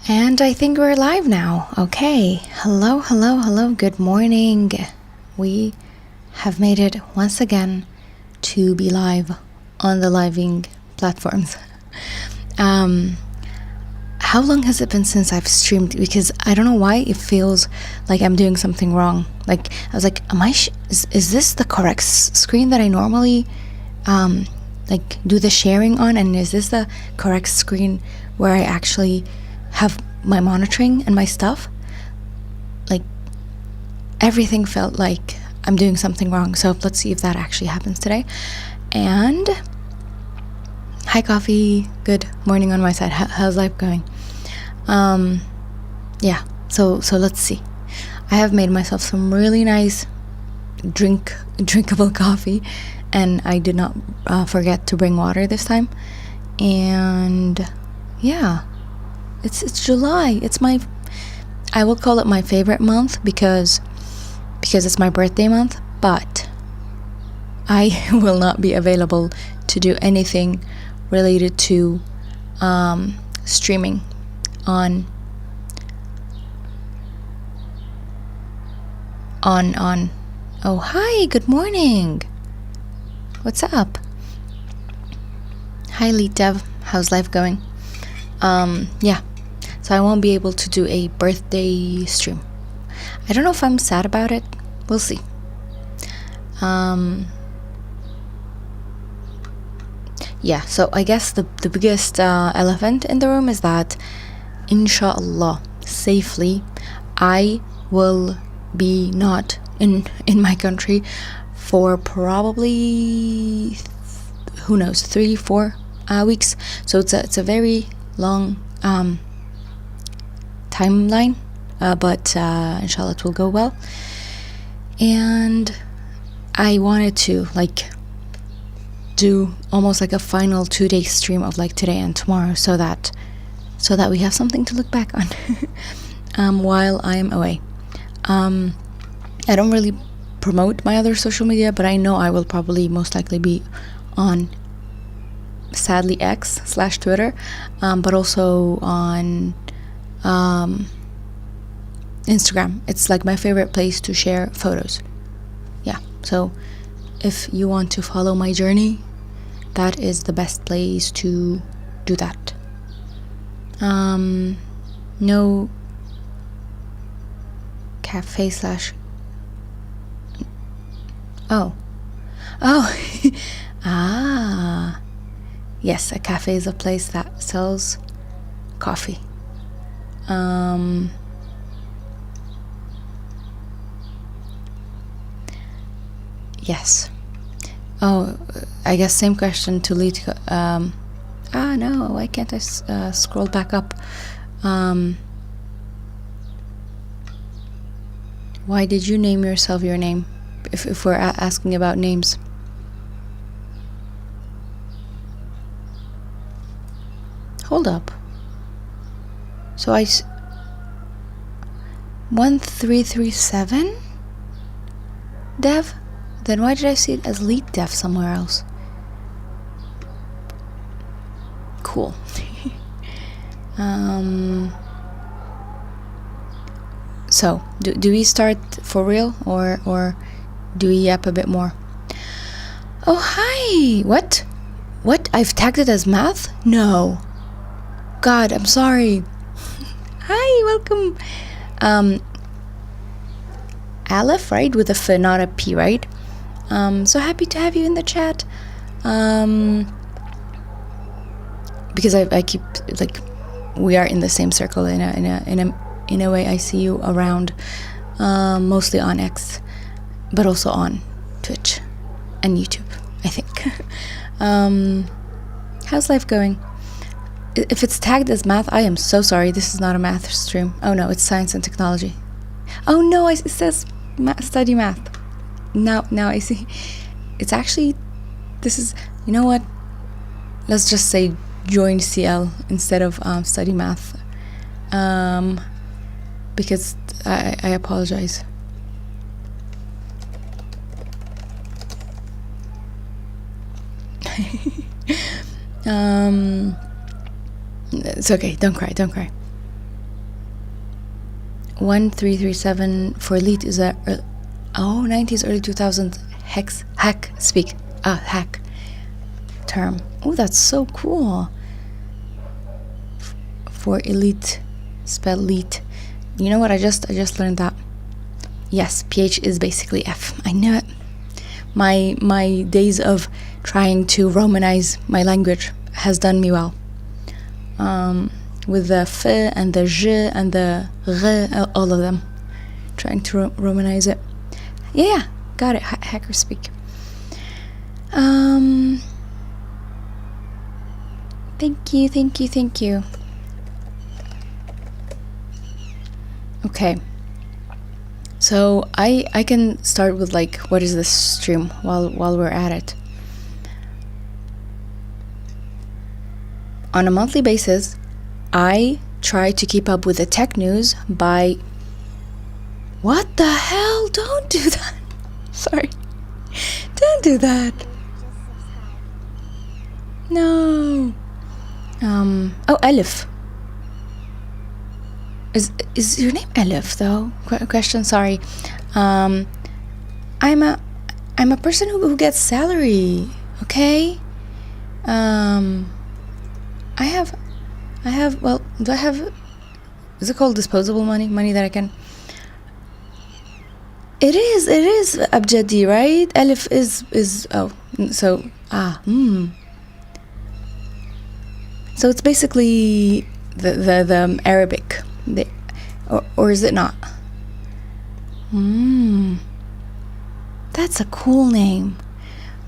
And I think we're live now. Okay. Hello, hello, hello. Good morning. We have made it once again to be live on the living platforms. How long has it been since I've streamed? Because I don't know why it feels like I'm doing something wrong. Like I was like, is this the correct screen that I normally like do the sharing on? And is this the correct screen where I actually have my monitoring and my stuff? Like everything felt like I'm doing something wrong. So let's see if that actually happens today. And hi coffee, good morning on my side. How's life going? Yeah, so let's see. I have made myself some really nice drinkable coffee, and I did not forget to bring water this time. And yeah, it's July. I will call it my favorite month because it's my birthday month, but I will not be available to do anything related to streaming on oh hi, good morning, what's up? Hi Lead Dev, how's life going? Yeah, so I won't be able to do a birthday stream. I don't know if I'm sad about it, we'll see. Yeah, so I guess the biggest elephant in the room is that inshallah, safely, I will be not in my country for probably, who knows, 3-4 weeks. So it's a very long timeline, but inshallah it will go well. And I wanted to do almost like a final 2-day stream of like today and tomorrow, so that we have something to look back on while I am away. I don't really promote my other social media, but I know I will probably most likely be on, sadly, X/Twitter, but also on Instagram. It's like my favorite place to share photos. Yeah, so if you want to follow my journey, that is the best place to do that. No cafe / oh ah, yes, a cafe is a place that sells coffee. Yes. Oh, I guess same question to lead. No, why can't I scroll back up? Why did you name yourself your name? If we're asking about names. Hold up. So 1337 dev? Then why did I see it as lead dev somewhere else? Cool. So do we start for real, or do we yap a bit more? Oh hi, what I've tagged it as math? No, God, I'm sorry. Hi, welcome. Aleph, right, with a F, not a P, right? So happy to have you in the chat. Because I keep, like, we are in the same circle in a way. I see you around, mostly on X, but also on Twitch and YouTube, I think. How's life going? If it's tagged as math, I am so sorry. This is not a math stream. Oh no, it's science and technology. Oh no, it says study math. Now I see. It's actually, this is, you know what? Let's just say join CL instead of study math. Because I apologize. It's okay. Don't cry. 1337 for elite is a 90s early 2000s hack term. Oh, that's so cool. For elite, spell elite. You know what? I just learned that. Yes, PH is basically F. I knew it. My days of trying to Romanize my language has done me well. With the F and the J and the R, all of them. Trying to Romanize it. Yeah, got it. Hacker speak. Thank you. Okay. So I can start with like, what is this stream while we're at it. On a monthly basis, I try to keep up with the tech news by... What the hell? Don't do that. Sorry. Don't do that. No. Oh, Elif. Is your name Elif though? Question, sorry. I'm a person who gets salary, okay? I have well, do I have, is it called disposable money that I can... It is Abjadi, right? Elif is oh, so so it's basically the Arabic, or is it not? That's a cool name.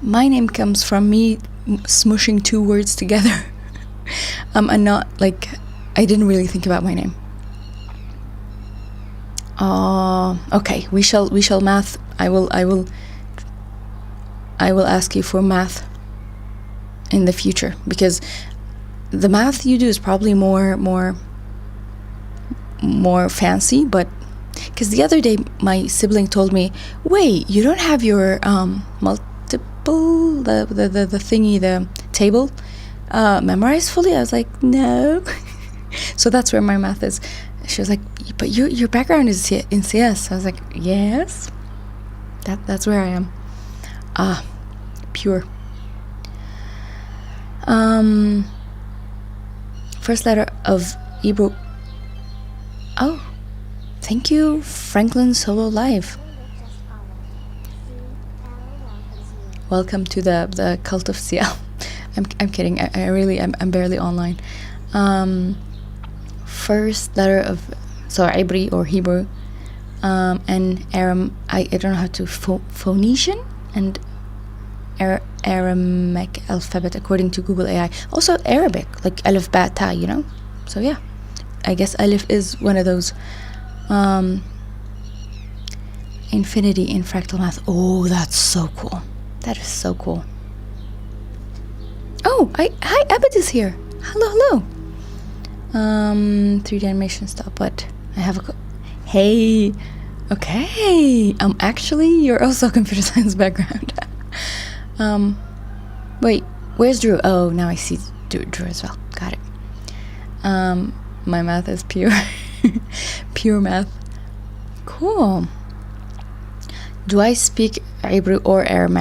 My name comes from me smushing two words together. And not like, I didn't really think about my name. Okay, we shall math. I will ask you for math in the future, because the math you do is probably more fancy. But because the other day my sibling told me, wait, you don't have your multiple, the thingy, the table memorized fully? I was like, no. So that's where my math is. She was like, but your background is in CS. I was like, yes, that's where I am. Pure. First letter of Hebrew. Oh, thank you, Franklin Solo Live. Welcome to the cult of CL. I'm kidding. I really I'm barely online. First letter of, so Ibri or Hebrew, and Aram. I don't know how to Phoenician and Aramaic alphabet according to Google AI. Also Arabic, like Alif Ba Ta, you know. So yeah, I guess Alif is one of those. Infinity in fractal math. Oh, that's so cool. That is so cool. Oh, hi, Abed is here. Hello. 3D animation stuff, but I have a hey. Okay. Actually, you're also computer science background. Wait, where's Drew? Oh, now I see Drew as well. Got it. My math is pure pure math. Cool. Do I speak Hebrew or Aram?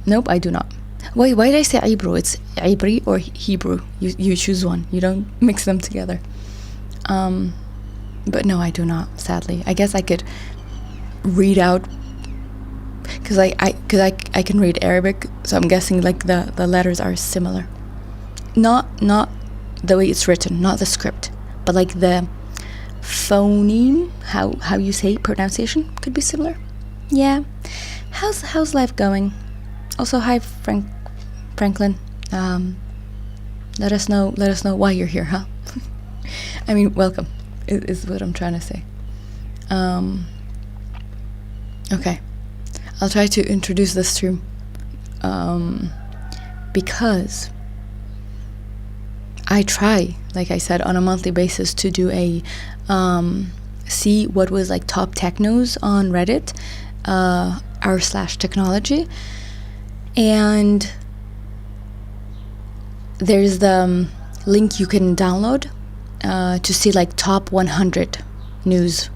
Nope, I do not. Wait, why did I say Hebrew? It's Ibri or Hebrew. You choose one. You don't mix them together. But no, I do not, sadly. I guess I could read out, because I can read Arabic, so I'm guessing like the letters are similar. Not the way it's written, not the script, but like the phoneme, how you say pronunciation could be similar. Yeah. How's life going? Also, hi Franklin. Let us know why you're here, huh? I mean, welcome is what I'm trying to say. Okay, I'll try to introduce this stream, because I try, like I said, on a monthly basis to do a see what was like top tech news on Reddit, r/technology, and there's the link you can download to see like top 100 news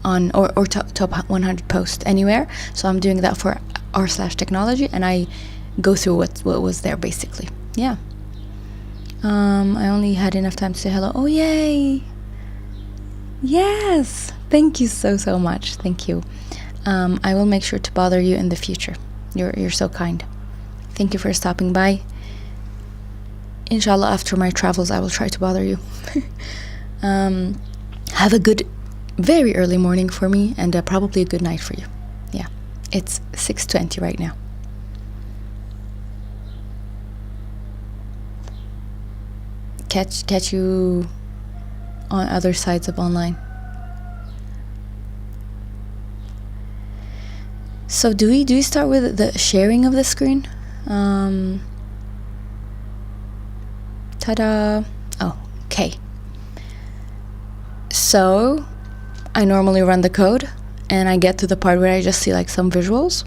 on or top 100 posts anywhere. So I'm doing that for r/technology, and I go through what was there basically. Yeah. I only had enough time to say hello. Oh, yay! Yes, thank you so much. Thank you. I will make sure to bother you in the future. You're so kind. Thank you for stopping by. Inshallah, after my travels, I will try to bother you. Have a good, very early morning for me, and probably a good night for you. Yeah, it's 6:20 right now. Catch you on other sides of online. So do we start with the sharing of the screen? Ta-da! Oh, okay. So I normally run the code, and I get to the part where I just see like some visuals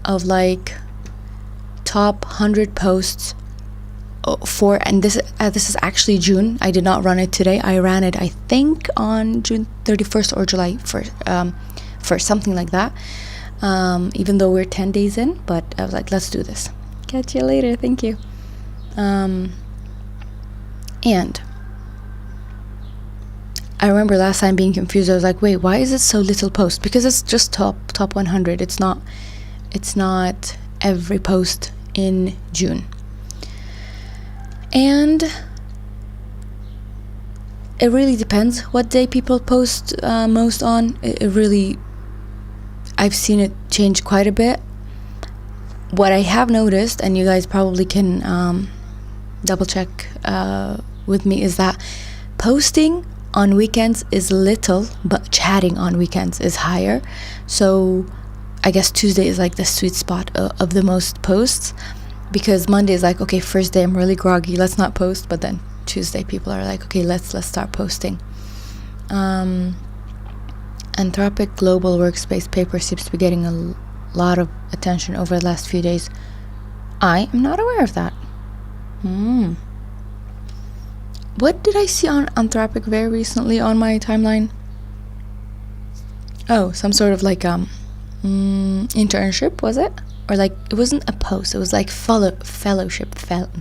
of like top 100 posts for, and this is actually June. I did not run it today. I ran it, I think, on June 31st or July 1st, something like that. Even though we're 10 days in, but I was like, let's do this. Catch you later. Thank you. And I remember last time being confused. I was like, wait, why is it so little post? Because it's just top 100. It's not every post in June. And it really depends what day people post most on. It really, I've seen it change quite a bit. What I have noticed, and you guys probably can double check with me, is that posting on weekends is little, but chatting on weekends is higher. So I guess Tuesday is like the sweet spot of the most posts, because Monday is like, okay, first day I'm really groggy, let's not post. But then Tuesday people are like, okay, let's start posting. Anthropic global workspace paper seems to be getting a lot of attention over the last few days. I am not aware of that. What did I see on Anthropic very recently on my timeline? Oh, some sort of like internship, was it? Or like, it wasn't a post, it was like fellowship the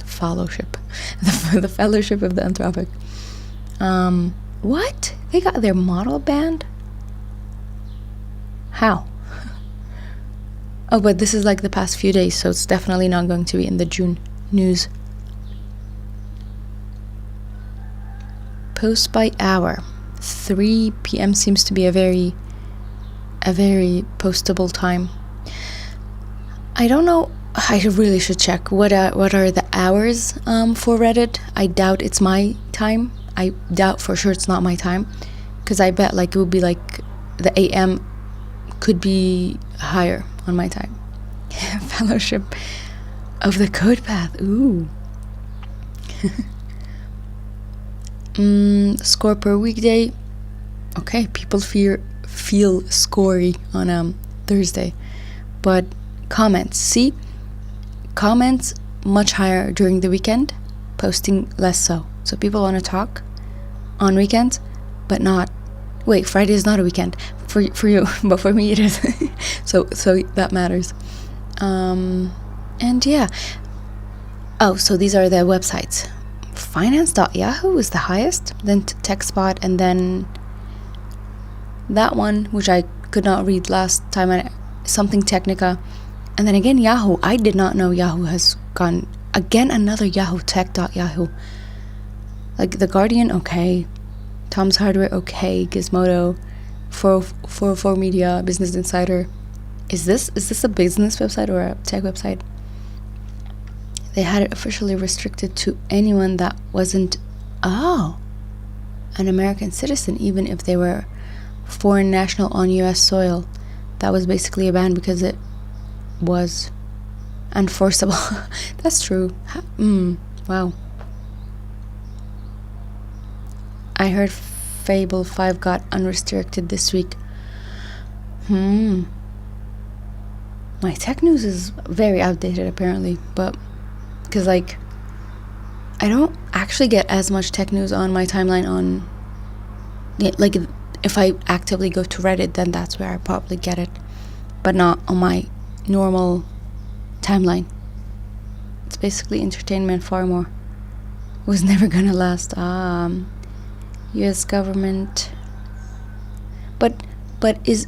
fellowship of the Anthropic. What? They got their model banned? How? Oh, but this is like the past few days, so it's definitely not going to be in the June news. Post by hour. 3 p.m. seems to be a very postable time. I don't know. I really should check what are the hours for Reddit. I doubt it's my time. I doubt for sure it's not my time, because I bet like it would be like the AM could be higher on my time. Fellowship of the Code Path. Ooh. Score per weekday. Okay, people feel scory on Thursday, but comments. See, comments much higher during the weekend, posting less so. So people want to talk on weekends, but not. Wait, Friday is not a weekend for you, but for me it is. so that matters. And yeah. Oh, so these are the websites. Finance.yahoo is the highest, then TechSpot, and then that one, which I could not read last time, something Technica, and then again Yahoo. I did not know Yahoo has gone again. Another Yahoo, Tech.yahoo. Like The Guardian, okay. Tom's Hardware, okay. Gizmodo, 404 Media, Business Insider. Is this a business website or a tech website? They had it officially restricted to anyone that wasn't an American citizen, even if they were foreign national on US soil. That was basically a ban because it was enforceable. That's true. Wow. I heard Fable 5 got unrestricted this week. My tech news is very outdated apparently, but because like I don't actually get as much tech news on my timeline on like if I actively go to Reddit, then that's where I probably get it, but not on my normal timeline. It's basically entertainment far more. Was never gonna last. U.S. government. But is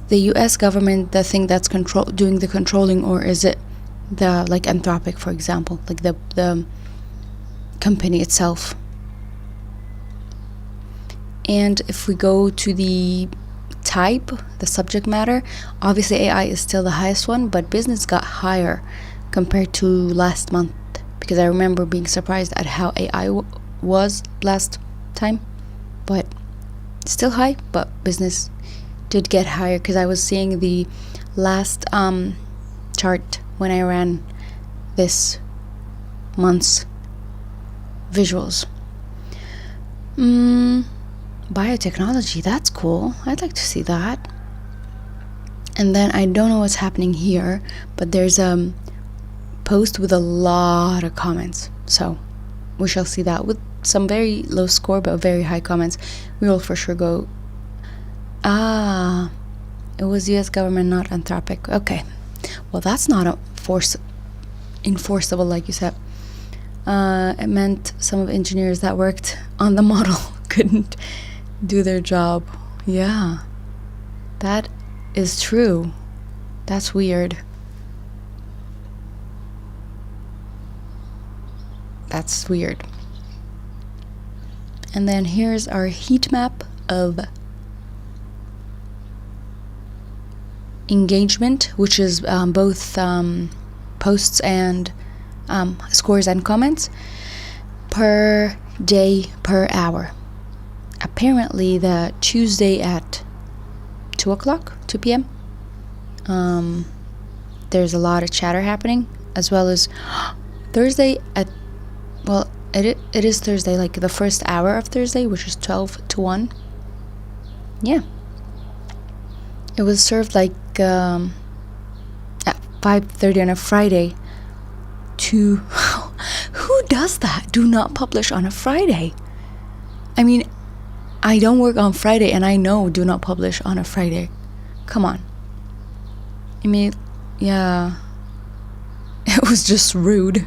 the U.S. government the thing that's doing the controlling, or is it the, like, Anthropic, for example, like the company itself? And if we go to the type, the subject matter, obviously AI is still the highest one, but business got higher compared to last month, because I remember being surprised at how AI was last time. But still high, but business did get higher, because I was seeing the last chart when I ran this month's visuals. Biotechnology, that's cool. I'd like to see that. And then I don't know what's happening here, but there's a post with a lot of comments, so we shall see that. With some very low score but very high comments, we will for sure go. It was US government, not Anthropic. Okay, well, that's not enforceable, like you said. It meant some of engineers that worked on the model couldn't do their job. Yeah, that is true. That's weird. That's weird. And then here's our heat map of engagement, which is both posts and scores and comments per day, per hour. Apparently the Tuesday at 2 p.m. There's a lot of chatter happening, as well as Thursday at, well, it is Thursday, like the first hour of Thursday, which is 12 to 1. Yeah, it was served like at 5:30 on a Friday to who does that? Do not publish on a Friday. I mean, I don't work on Friday, and I know do not publish on a Friday. Come on. I mean, yeah, it was just rude.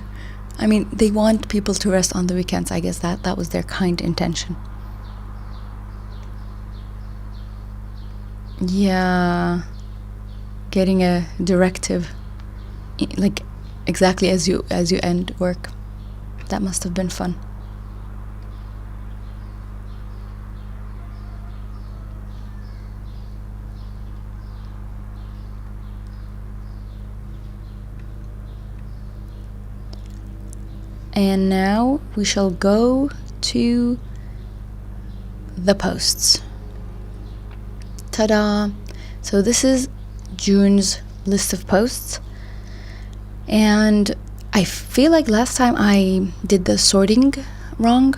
I mean, they want people to rest on the weekends. I guess that was their kind intention. Yeah, getting a directive, like exactly as you end work. That must have been fun. And now we shall go to the posts. Ta-da! So this is June's list of posts, and I feel like last time I did the sorting wrong,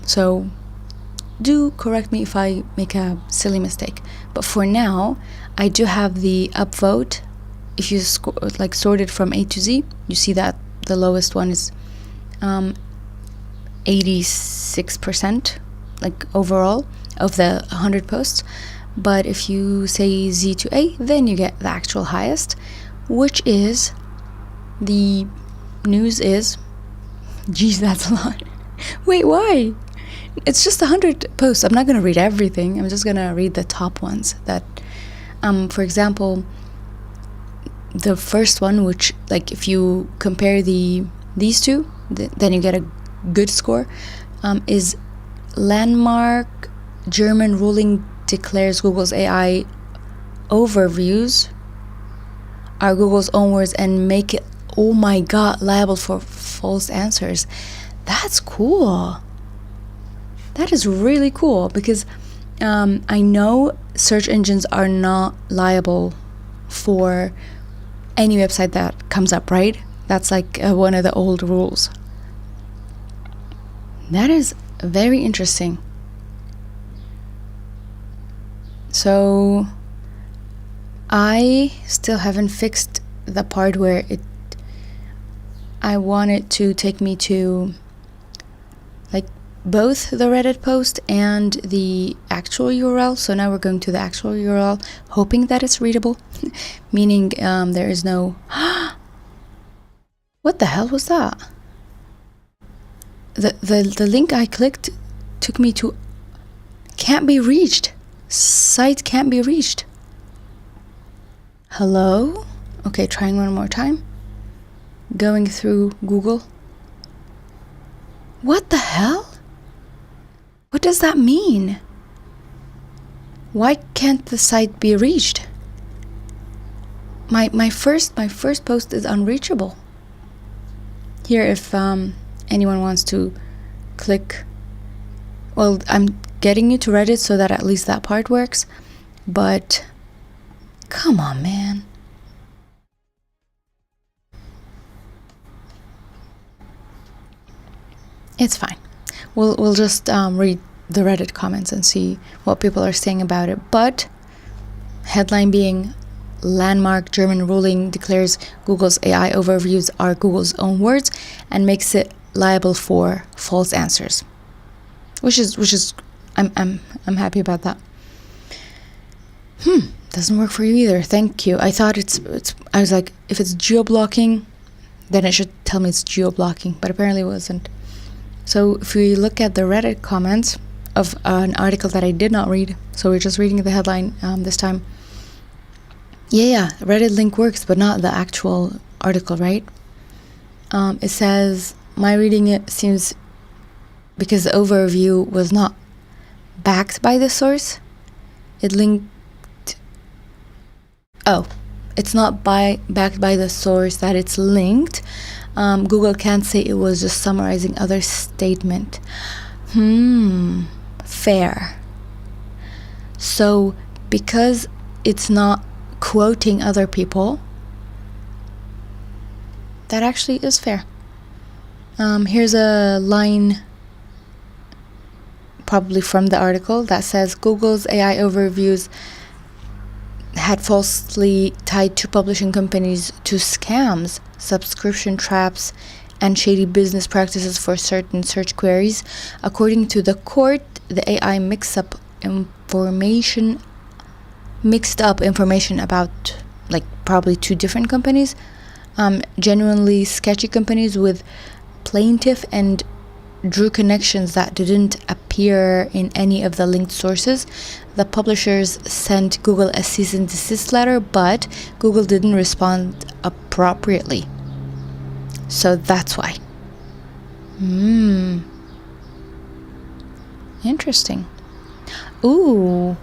so do correct me if I make a silly mistake. But for now, I do have the upvote. If you sorted from A to Z, you see that the lowest one is 86%, like overall of the 100 posts. But if you say Z to A, then you get the actual highest, which is the news is, geez, that's a lot. Wait, why? It's just 100 posts. I'm not going to read everything. I'm just going to read the top ones that, for example, the first one, which, like, if you compare these two, then you get a good score, is landmark German ruling declares Google's AI overviews are Google's own words and make it, oh my god, liable for false answers. That's cool. That is really cool, because I know search engines are not liable for any website that comes up, right? That's like one of the old rules. That is very interesting. So I still haven't fixed the part where I want it to take me to like both the Reddit post and the actual URL. So now we're going to the actual URL, hoping that it's readable, meaning there is no... What the hell was that? The link I clicked took me to can't be reached. Site can't be reached. Hello? Okay, trying one more time. Going through Google. What the hell? What does that mean? Why can't the site be reached? My first post is unreachable. Here, if anyone wants to click, well, I'm getting you to Reddit so that at least that part works, but come on, man. It's fine. We'll just read the Reddit comments and see what people are saying about it. But headline being, landmark German ruling declares Google's AI overviews are Google's own words and makes it liable for false answers, which is I'm happy about that. Doesn't work for you either. Thank you. I thought it's I was like, if it's geo-blocking, then it should tell me it's geo-blocking, but apparently it wasn't. So if we look at the Reddit comments of an article that I did not read, so we're just reading the headline this time. Yeah, Reddit link works, but not the actual article, right? It says, my reading it seems, because the overview was not backed by the source, it linked... Oh, it's not backed by the source that it's linked. Google can't say it was just summarizing other statement. Fair. So, because it's not quoting other people, that actually is fair. Here's a line probably from the article that says Google's AI overviews had falsely tied two publishing companies to scams, subscription traps, and shady business practices for certain search queries. According to the court, the AI mixed up information about like probably two different companies, genuinely sketchy companies with plaintiff, and drew connections that didn't appear in any of the linked sources. The publishers sent Google a cease and desist letter, but Google didn't respond appropriately. So that's why. Interesting. Ooh,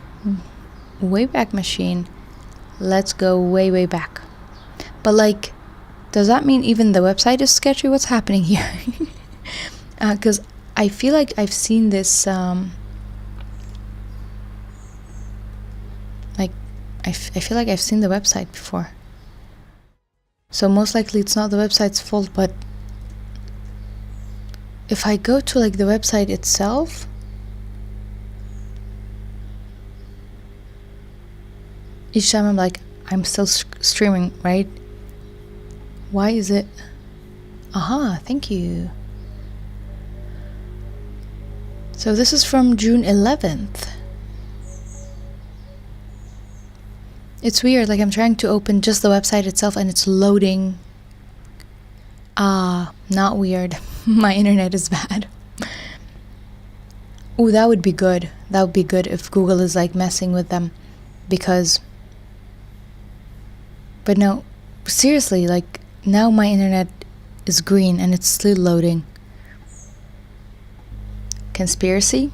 Wayback Machine. Let's go way back. But like, does that mean even the website is sketchy? What's happening here? Because I feel like I've seen this, I feel like I've seen the website before. So most likely it's not the website's fault, but if I go to like the website itself, each time I'm like, I'm still streaming, right? Why is it? Aha, thank you. So this is from June 11th. It's weird, like I'm trying to open just the website itself and it's loading. Not weird. My internet is bad. Ooh, that would be good. That would be good if Google is like messing with them, because... But no, seriously, like now my internet is green and it's still loading. Conspiracy?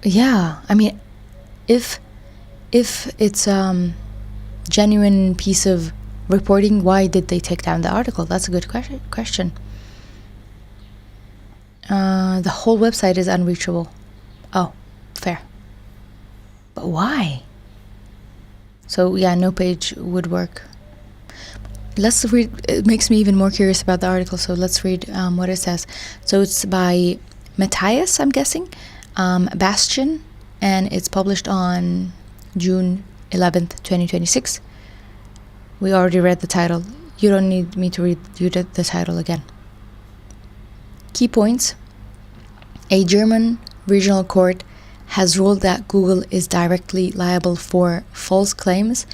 Yeah, I mean, if it's genuine piece of reporting, why did they take down the article? That's a good question. The whole website is unreachable. Oh, fair. But why? So yeah, no page would work. Let's read. It makes me even more curious about the article, so let's read what it says. So it's by Matthias, I'm guessing, Bastian, and it's published on June 11th, 2026. We already read the title. you don't need me to read you the title again. Key points. A German regional court has ruled that Google is directly liable for false claims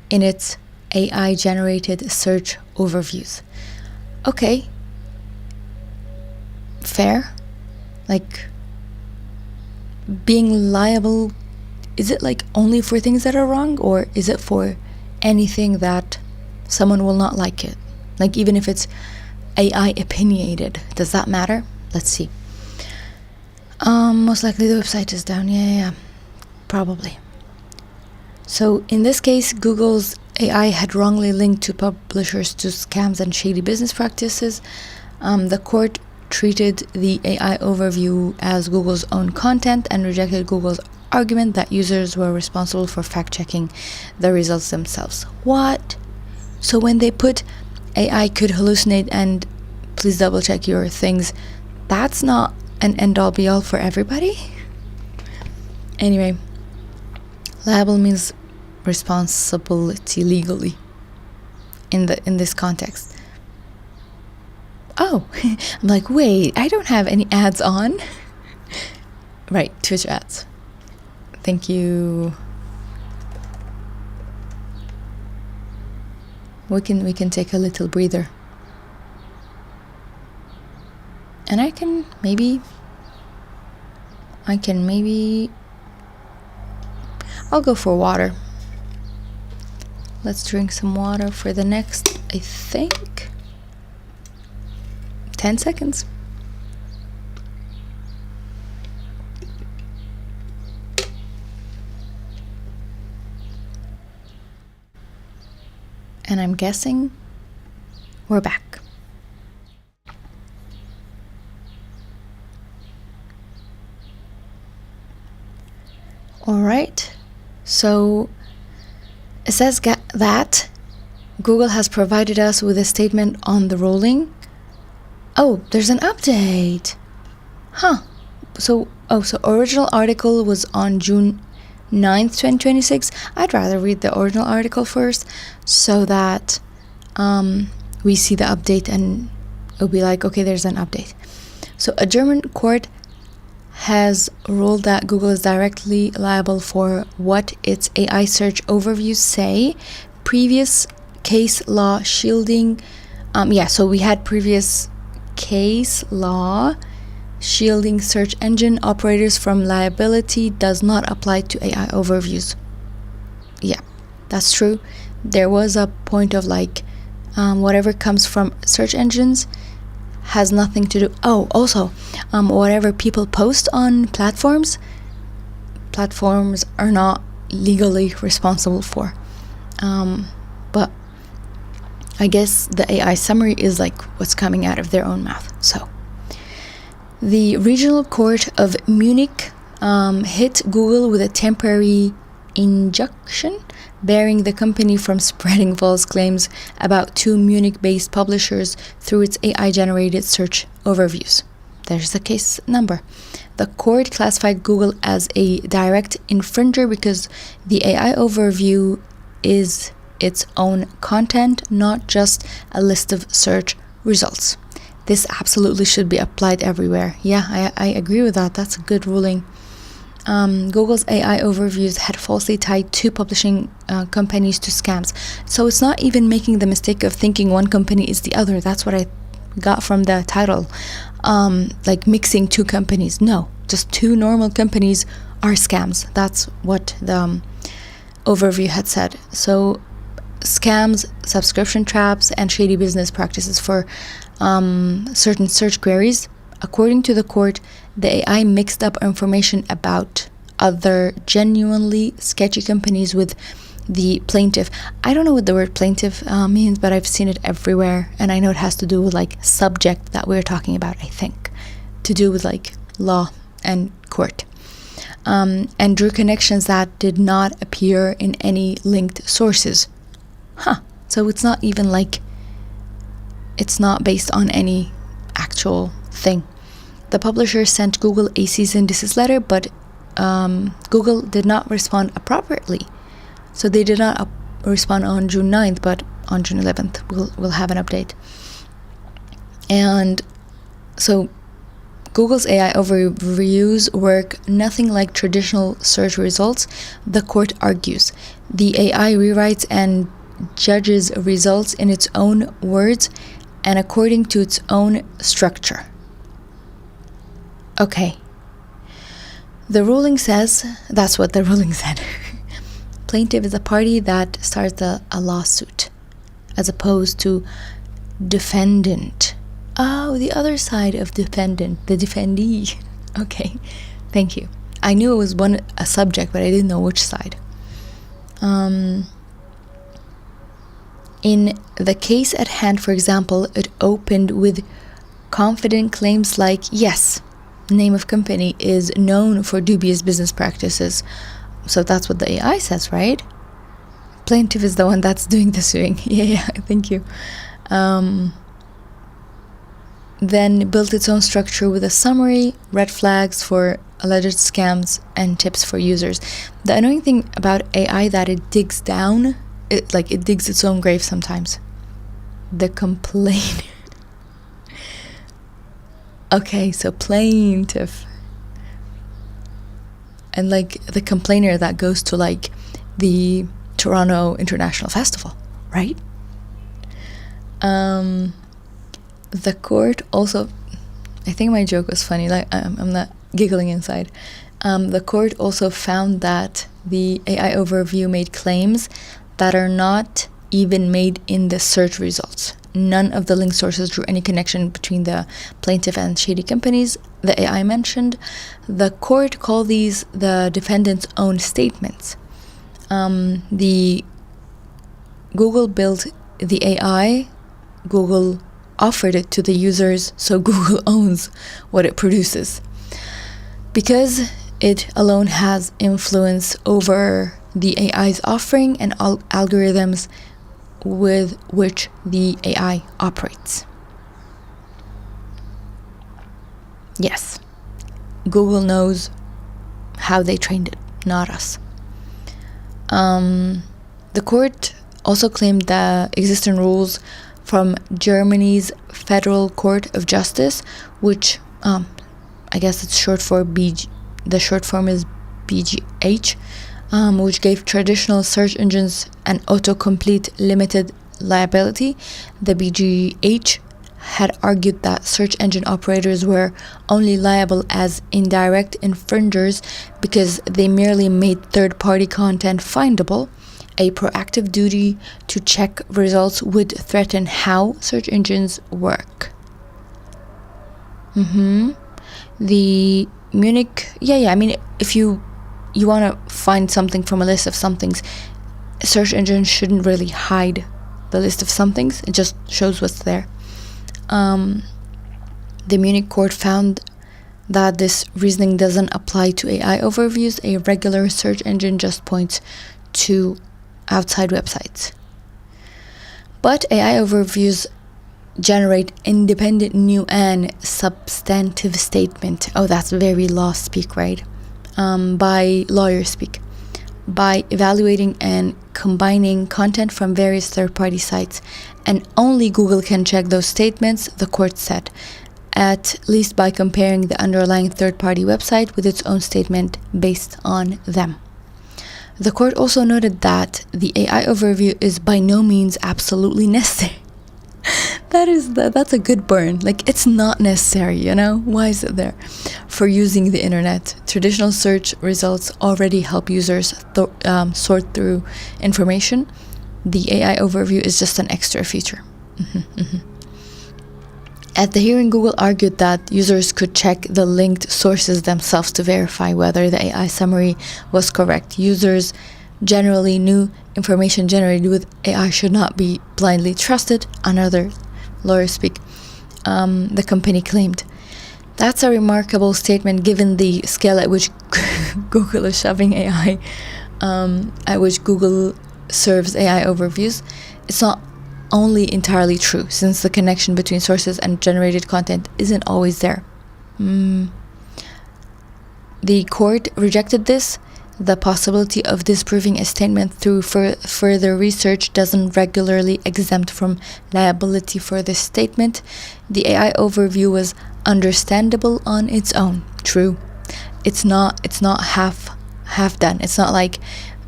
in its AI-generated search overviews. Okay. Fair. Like, being liable, is it like only for things that are wrong, or is it for anything that someone will not like it? Like, even if it's AI opinionated, does that matter? Let's see. Most likely the website is down. Yeah, probably. So in this case, Google's AI had wrongly linked to publishers to scams and shady business practices. The court treated the AI overview as Google's own content and rejected Google's argument that users were responsible for fact-checking the results themselves. What? So when they put AI could hallucinate and please double check your things, that's not an end-all be-all for everybody? Anyway, liable means responsibility legally in this context. Oh, I'm like, wait, I don't have any ads on. Right, Twitch ads. Thank you. We can take a little breather. And I can maybe I'll go for water. Let's drink some water for the next, I think, 10 seconds. And I'm guessing we're back. All right. So it says that Google has provided us with a statement on the ruling. Oh, there's an update. Huh. So original article was on June 9th, 2026. I'd rather read the original article first so that we see the update and it'll be like, okay, there's an update. So a German court has ruled that Google is directly liable for what its AI search overviews say. Previous case law shielding, so we had previous case law shielding search engine operators from liability does not apply to AI overviews. Yeah, that's true. There was a point of like, whatever comes from search engines has nothing to do. Oh, also, whatever people post on platforms are not legally responsible for. But I guess the AI summary is like what's coming out of their own mouth. So the regional court of Munich hit Google with a temporary injunction, barring the company from spreading false claims about two Munich-based publishers through its AI-generated search overviews. There's the case number. The court classified Google as a direct infringer because the AI overview is its own content, not just a list of search results. This absolutely should be applied everywhere. Yeah, I agree with that. That's a good ruling. Google's AI overviews had falsely tied two publishing companies to scams. So it's not even making the mistake of thinking one company is the other. That's what I got from the title. Like mixing two companies. No, just two normal companies are scams. That's what the overview had said. So scams, subscription traps, and shady business practices for certain search queries. According to the court, the AI mixed up information about other genuinely sketchy companies with the plaintiff. I don't know what the word plaintiff means, but I've seen it everywhere, and I know it has to do with like subject that we're talking about, I think, to do with like law and court, and drew connections that did not appear in any linked sources. So it's not even like, it's not based on any actual thing. The publisher sent Google a cease and desist letter, but Google did not respond appropriately. So they did not respond on June 9th, but on June 11th. We'll have an update. And so Google's AI overviews work nothing like traditional search results, the court argues. The AI rewrites and judges results in its own words and according to its own structure. Okay. The ruling says, that's what the ruling said. Plaintiff is a party that starts a lawsuit, as opposed to defendant. Oh, the other side of defendant, the defendee. Okay, thank you. I knew it was a subject, but I didn't know which side. In the case at hand, for example, it opened with confident claims like, yes, name of company is known for dubious business practices. So that's what the AI says, right? Plaintiff is the one that's doing the suing. Yeah, thank you. Then built its own structure with a summary, red flags for alleged scams, and tips for users. The annoying thing about AI that it digs down, it digs its own grave sometimes. The complaint. Okay, so plaintiff. And the complainer that goes to the Toronto International Festival, right? The court also, I think my joke was funny, I'm not giggling inside. The court also found that the AI overview made claims that are not even made in the search results. None of the link sources drew any connection between the plaintiff and shady companies the AI mentioned. The court called these the defendant's own statements. The Google built the AI, Google offered it to the users, so Google owns what it produces. Because it alone has influence over the AI's offering and algorithms with which the AI operates. Yes, Google knows how they trained it, not us. The court also claimed the existing rules from Germany's Federal Court of Justice, which I guess it's short for BG. The short form is BGH, which gave traditional search engines an autocomplete limited liability. The BGH had argued that search engine operators were only liable as indirect infringers because they merely made third-party content findable. A proactive duty to check results would threaten how search engines work. The Munich, I mean, if you want to find something from a list of somethings, search engines shouldn't really hide the list of somethings. It just shows what's there. The Munich court found that this reasoning doesn't apply to AI overviews. A regular search engine just points to outside websites. But AI overviews generate independent new and substantive statement. Oh, that's very law speak, right? By lawyer speak. By evaluating and combining content from various third-party sites. And only Google can check those statements, the court said, at least by comparing the underlying third-party website with its own statement based on them. The court also noted that the AI overview is by no means absolutely necessary. That's a good burn. It's not necessary, Why is it there? For using the internet, traditional search results already help users sort through information. The AI overview is just an extra feature. At the hearing, Google argued that users could check the linked sources themselves to verify whether the AI summary was correct. Users generally knew information generated with AI should not be blindly trusted, another lawyer speak, the company claimed. That's a remarkable statement given the scale at which Google is shoving AI, at which Google serves AI overviews. It's not only entirely true, since the connection between sources and generated content isn't always there. The court rejected this, The possibility of disproving a statement through further research doesn't regularly exempt from liability for this statement. The AI overview was understandable on its own. True. It's not half done. It's not like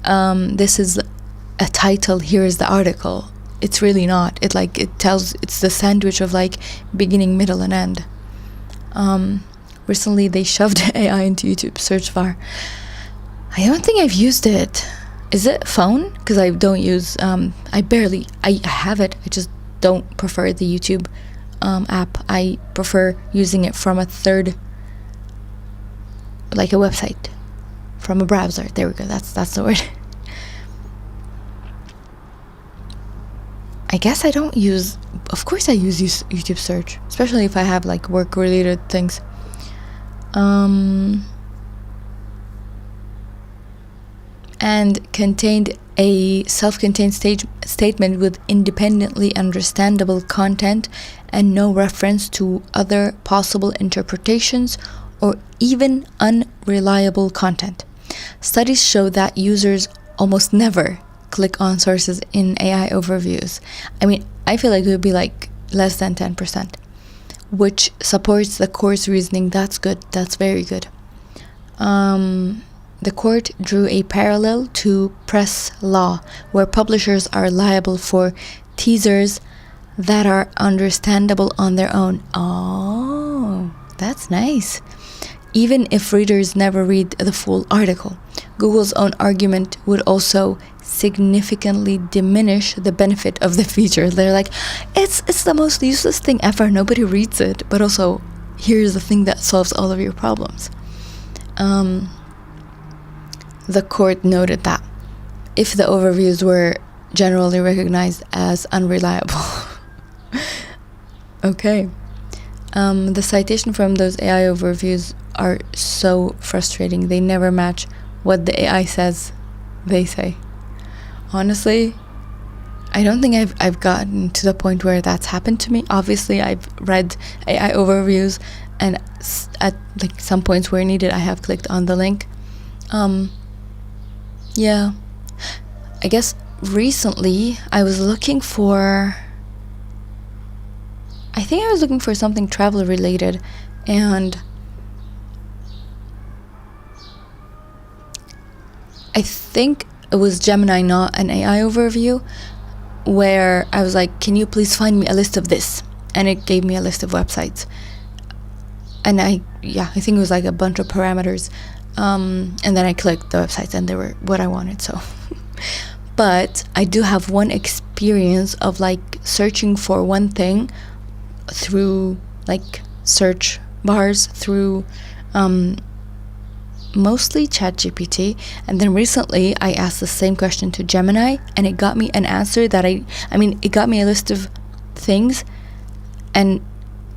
this is a title, here is the article. It's really not. It's the sandwich of like beginning, middle, and end. Recently they shoved AI into YouTube search bar. I don't think I've used it. Is it phone? Because I don't use I have it, I just don't prefer the YouTube app. I prefer using it from a third, like a website, from a browser. There we go, that's the word. I guess I don't use, of course I use YouTube search, especially if I have like work related things. And contained a self-contained statement with independently understandable content and no reference to other possible interpretations or even unreliable content. Studies show that users almost never click on sources in AI overviews. I mean, I feel like it would be like less than 10%, which supports the court's reasoning. That's good. That's very good. The court drew a parallel to press law, where publishers are liable for teasers that are understandable on their own. Oh, that's nice. Even if readers never read the full article. Google's own argument would also significantly diminish the benefit of the feature. They're like, it's the most useless thing ever. Nobody reads it. But also, here's the thing that solves all of your problems. The court noted that if the overviews were generally recognized as unreliable. Okay. The citation from those AI overviews are so frustrating. They never match what the AI says they say. Honestly, I don't think I've gotten to the point where that's happened to me. Obviously, I've read AI overviews, and at like some points where needed, I have clicked on the link. Yeah, I guess recently I was looking for something travel related, and I think it was Gemini, not an AI overview, where I was like, can you please find me a list of this? And it gave me a list of websites. And I think it was like a bunch of parameters. And then I clicked the websites and they were what I wanted, so. But I do have one experience of like searching for one thing through like search bars through mostly ChatGPT, and then recently I asked the same question to Gemini and it got me an answer that it got me a list of things, and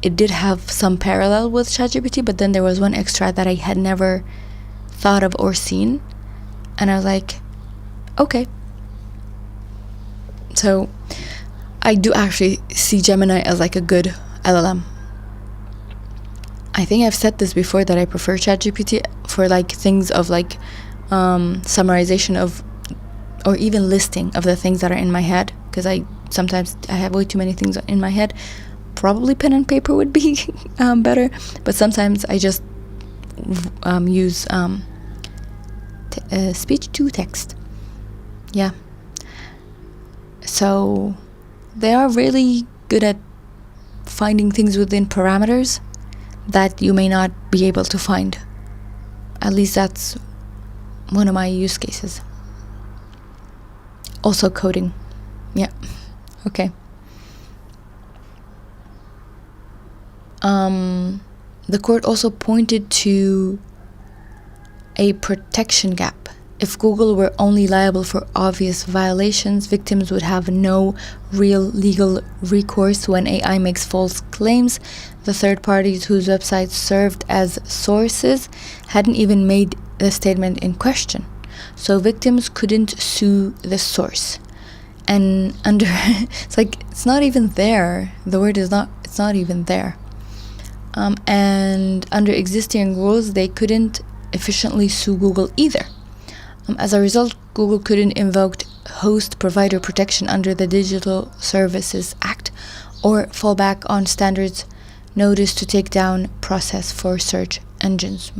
it did have some parallel with ChatGPT, but then there was one extra that I had never thought of or seen, and I was like, okay. So I do actually see Gemini as like a good LLM. I think I've said this before that I prefer ChatGPT for like things of like summarization of, or even listing of the things that are in my head, because sometimes I have way too many things in my head. Probably pen and paper would be better, but sometimes I just use speech to text. Yeah. So they are really good at finding things within parameters that you may not be able to find. At least that's one of my use cases. Also coding. Yeah. Okay. The court also pointed to a protection gap. If Google were only liable for obvious violations, victims would have no real legal recourse when AI makes false claims. The third parties whose websites served as sources hadn't even made the statement in question, so victims couldn't sue the source. And it's not even there. The word is not, it's not even there. And under existing rules, they couldn't efficiently sue Google either. As a result, Google couldn't invoke host provider protection under the Digital Services Act or fall back on standards notice to take down process for search engines.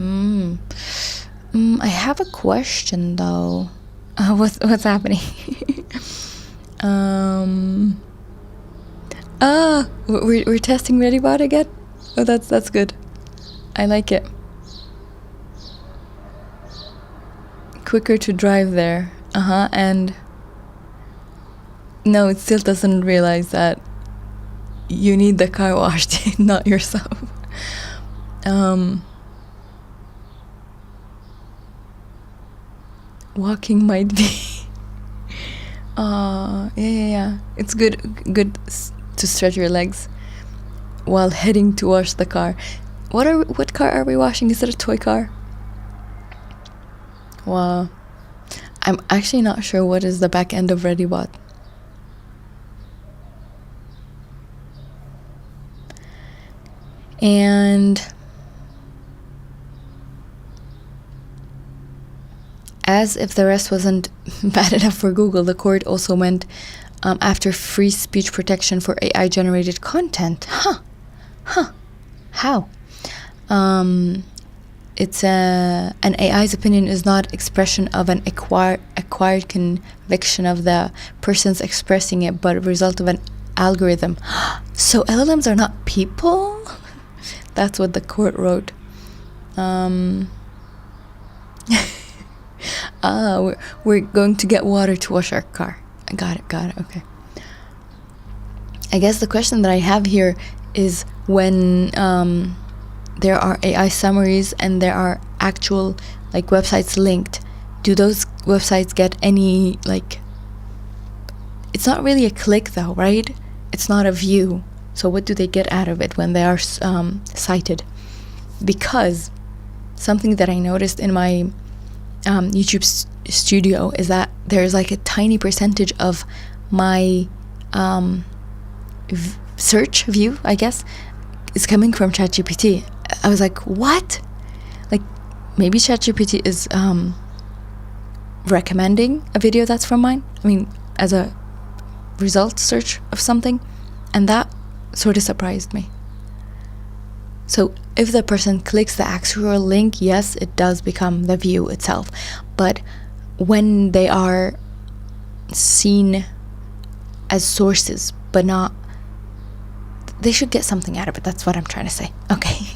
I have a question though. What's happening? We're testing ReadyBot again. Oh, that's good. I like it. Quicker to drive there. And no, it still doesn't realize that you need the car washed, not yourself. Walking might be. Yeah. It's good to stretch your legs while heading to wash the car. What car are we washing? Is it a toy car? Wow. I'm actually not sure what is the back end of ReadyBot. And as if the rest wasn't bad enough for Google, the court also went after free speech protection for AI-generated content. How? It's an AI's opinion is not expression of an acquired conviction of the persons expressing it, but a result of an algorithm. So LLMs are not people? That's what the court wrote. We're going to get water to wash our car. Got it, okay. I guess the question that I have here is when there are AI summaries and there are actual like websites linked, do those websites get any like, it's not really a click though, right? It's not a view. So what do they get out of it when they are cited? Because something that I noticed in my YouTube studio is that there's like a tiny percentage of my search view, I guess, is coming from ChatGPT. I was like, what? Like, maybe ChatGPT is recommending a video that's from mine. I mean, as a result search of something. And that sort of surprised me. So if the person clicks the actual link, yes, it does become the view itself. But when they are seen as sources, but not, they should get something out of it. That's what I'm trying to say. Okay.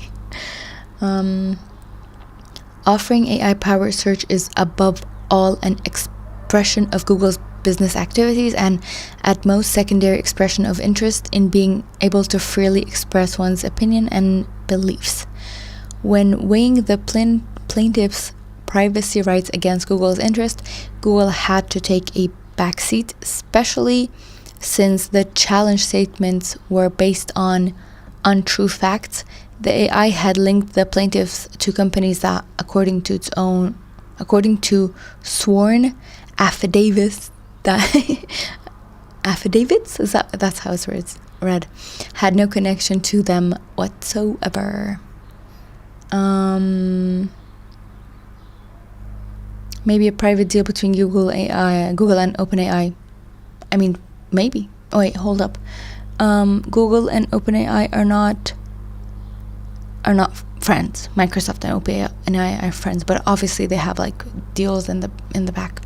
Offering AI-powered search is above all an expression of Google's business activities and at most secondary expression of interest in being able to freely express one's opinion and beliefs. When weighing the plaintiff's privacy rights against Google's interest, Google had to take a backseat, especially since the challenge statements were based on untrue facts. The AI had linked the plaintiffs to companies that, according to sworn affidavits, that's how it's read, had no connection to them whatsoever. Maybe a private deal between Google and OpenAI. I mean, maybe. Oh wait, hold up. Google and OpenAI are not friends. Microsoft and OpenAI are friends, but obviously they have like deals in the back.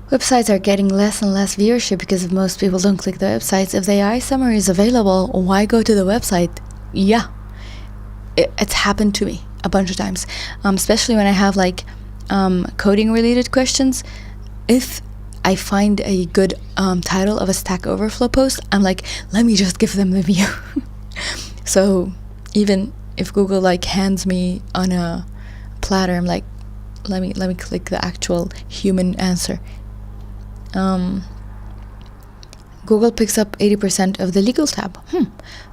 Websites are getting less and less viewership because most people don't click the websites. If the AI summary is available, why go to the website? Yeah, it's happened to me a bunch of times, especially when I have like coding related questions. If I find a good title of a Stack Overflow post, I'm like, let me just give them the view. So even if Google like hands me on a platter, I'm like, let me click the actual human answer. Google picks up 80% of the legal tab.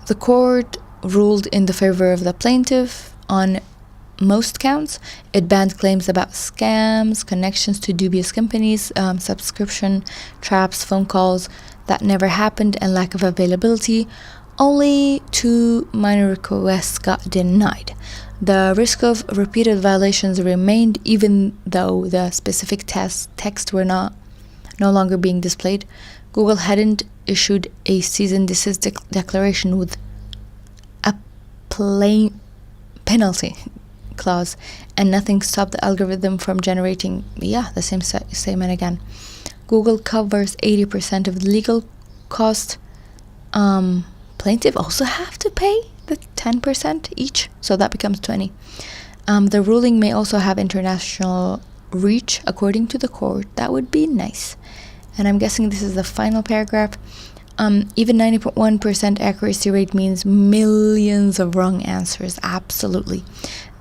The court ruled in the favor of the plaintiff on most counts. It banned claims about scams, connections to dubious companies, subscription traps, phone calls that never happened, and lack of availability. Only 2 minor requests got denied. The risk of repeated violations remained even though the specific text were no longer being displayed. Google hadn't issued a cease and desist declaration with a plain penalty clause, and nothing stopped the algorithm from generating the same statement again. Google covers 80% of the legal cost. Plaintiff also have to pay the 10% each, so that becomes 20. The ruling may also have international reach according to the court. That would be nice. And I'm guessing this is the final paragraph. Even 91% accuracy rate means millions of wrong answers. Absolutely.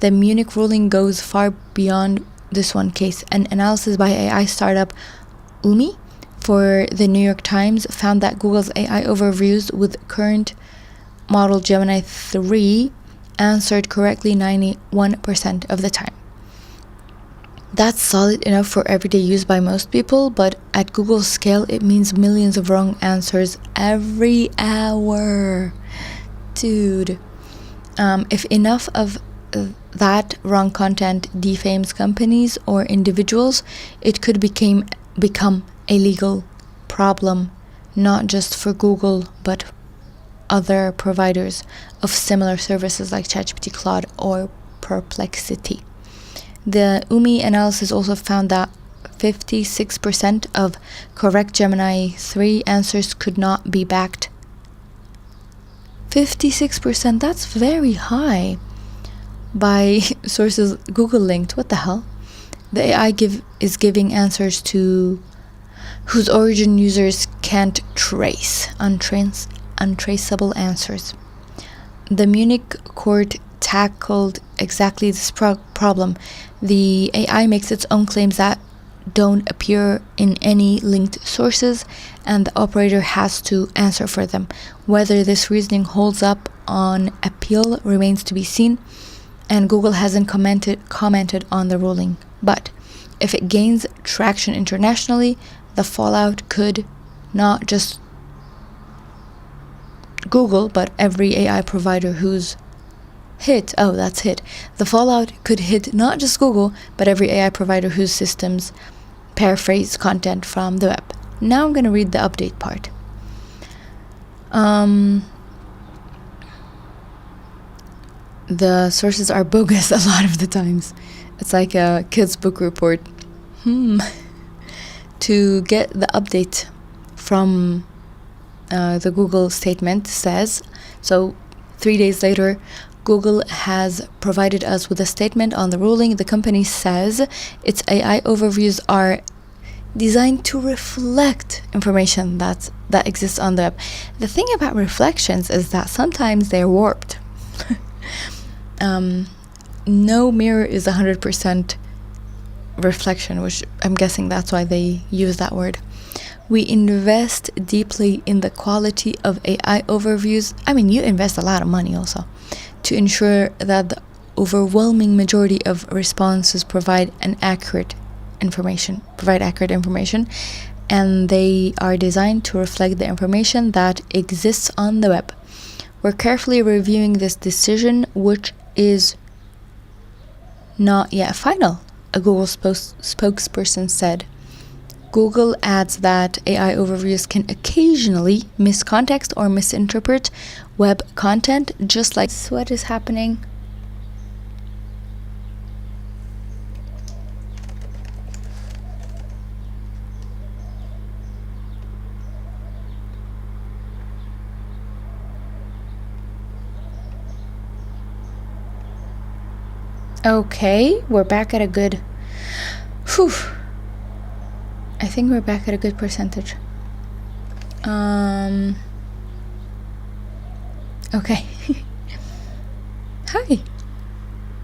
The Munich ruling goes far beyond this one case. An analysis by AI startup Umi for the New York Times found that Google's AI overviews with current model Gemini 3 answered correctly 91% of the time. That's solid enough for everyday use by most people, but at Google's scale, it means millions of wrong answers every hour. Dude. If enough of that wrong content defames companies or individuals, it could become a legal problem, not just for Google, but other providers of similar services like ChatGPT, Claude, or Perplexity. The UMI analysis also found that 56% of correct Gemini 3 answers could not be backed. 56%, that's very high. By sources Google linked. What the hell? The AI is giving answers to whose origin users can't trace, untraceable answers. The Munich court tackled exactly this problem. The AI makes its own claims that don't appear in any linked sources, and the operator has to answer for them. Whether this reasoning holds up on appeal remains to be seen, and Google hasn't commented on the ruling. But if it gains traction internationally, the fallout could not just Google, but every AI provider who's hit. Oh, that's hit. The fallout could hit not just Google, but every AI provider whose systems paraphrase content from the web. Now I'm going to read the update part. The sources are bogus a lot of the times. It's like a kid's book report. To get the update from the Google statement says, so 3 days later, Google has provided us with a statement on the ruling. The company says its AI overviews are designed to reflect information that exists on the web. The thing about reflections is that sometimes they're warped. No mirror is 100% reflection, which I'm guessing that's why they use that word. We invest deeply in the quality of AI overviews. I mean, you invest a lot of money also to ensure that the overwhelming majority of responses provide accurate information, and they are designed to reflect the information that exists on the web. We're carefully reviewing this decision, which is not yet final, a Google spokesperson said. Google adds that AI overviews can occasionally miss context or misinterpret web content, just like what is happening. Okay, we're back at a good... I think we're back at a good percentage. Okay.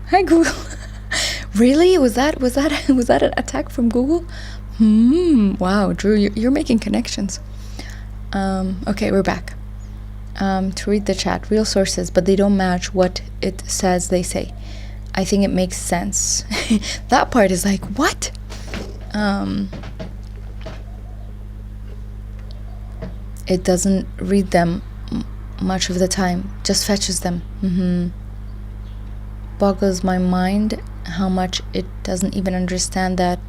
Hi Google. Really? Was that an attack from Google? Wow, Drew, you're making connections. Okay, we're back. To read the chat, real sources, but they don't match what it says they say. I think it makes sense. That part is like, what? It doesn't read them much of the time, just fetches them. Boggles my mind how much it doesn't even understand that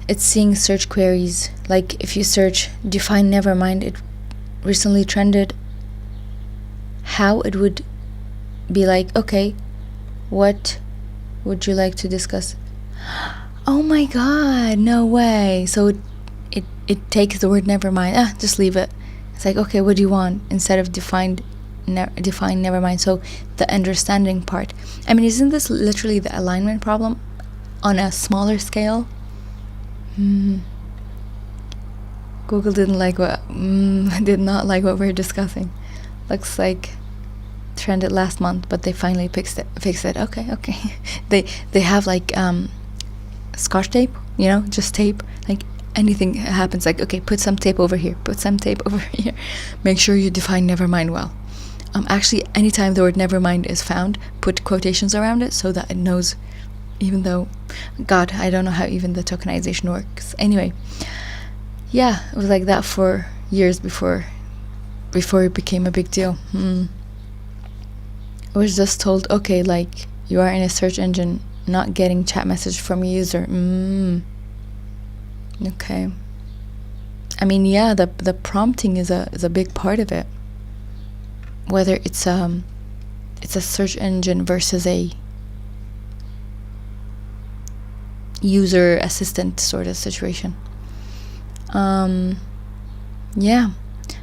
it's seeing search queries. Like if you search define nevermind, it recently trended, how it would be like, okay, what would you like to discuss? Oh my god, no way. So it takes the word nevermind, just leave it. It's like, okay, what do you want? Instead of define nevermind. So the understanding part, I mean, isn't this literally the alignment problem on a smaller scale? Google did not like what we're discussing. Looks like trended last month, but they finally fixed it. Okay. they have like scotch tape, just tape. Like anything happens, like, okay, put some tape over here, make sure you define nevermind well. Actually, anytime the word nevermind is found, put quotations around it so that it knows, even though, god, I don't know how even the tokenization works. Anyway, yeah, it was like that for years before it became a big deal. I was just told, okay, like, you are in a search engine, not getting chat message from a user. Okay. I mean, yeah, the prompting is a big part of it. Whether it's a search engine versus a user assistant sort of situation. Yeah.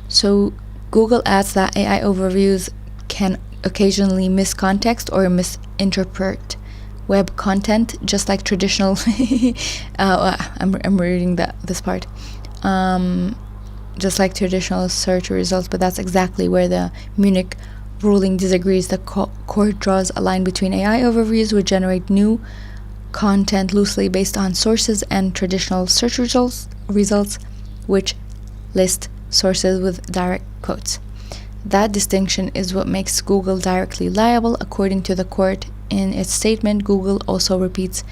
So Google adds that AI overviews can occasionally miss context or misinterpret web content, just like traditional I'm reading this part, just like traditional search results. But that's exactly where the Munich ruling disagrees. The court draws a line between AI overviews, which generate new content loosely based on sources, and traditional search results, which list sources with direct quotes. That distinction is what makes Google directly liable, according to the court. In its statement, Google also repeats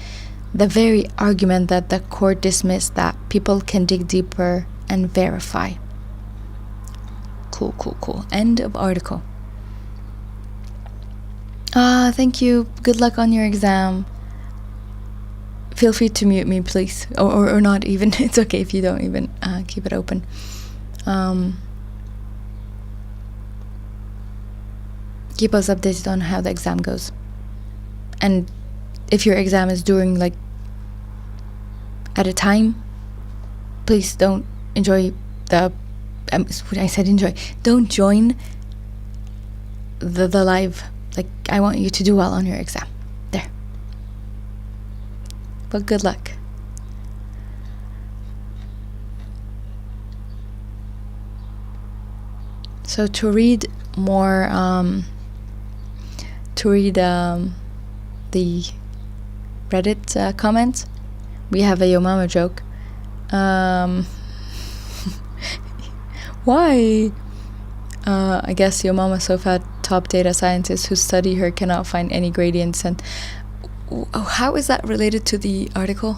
the very argument that the court dismissed, that people can dig deeper and verify. Cool. End of article. Thank you. Good luck on your exam. Feel free to mute me, please. Or not even. It's okay if you don't even keep it open. Keep us updated on how the exam goes. And if your exam is during, like, at a time, please don't enjoy the I said enjoy, don't join the live. Like, I want you to do well on your exam. There. But good luck. So to read more, the Reddit comments, we have a Yo Mama joke. Why? I guess Yo Mama so fat, top data scientists who study her cannot find any gradients. And how is that related to the article?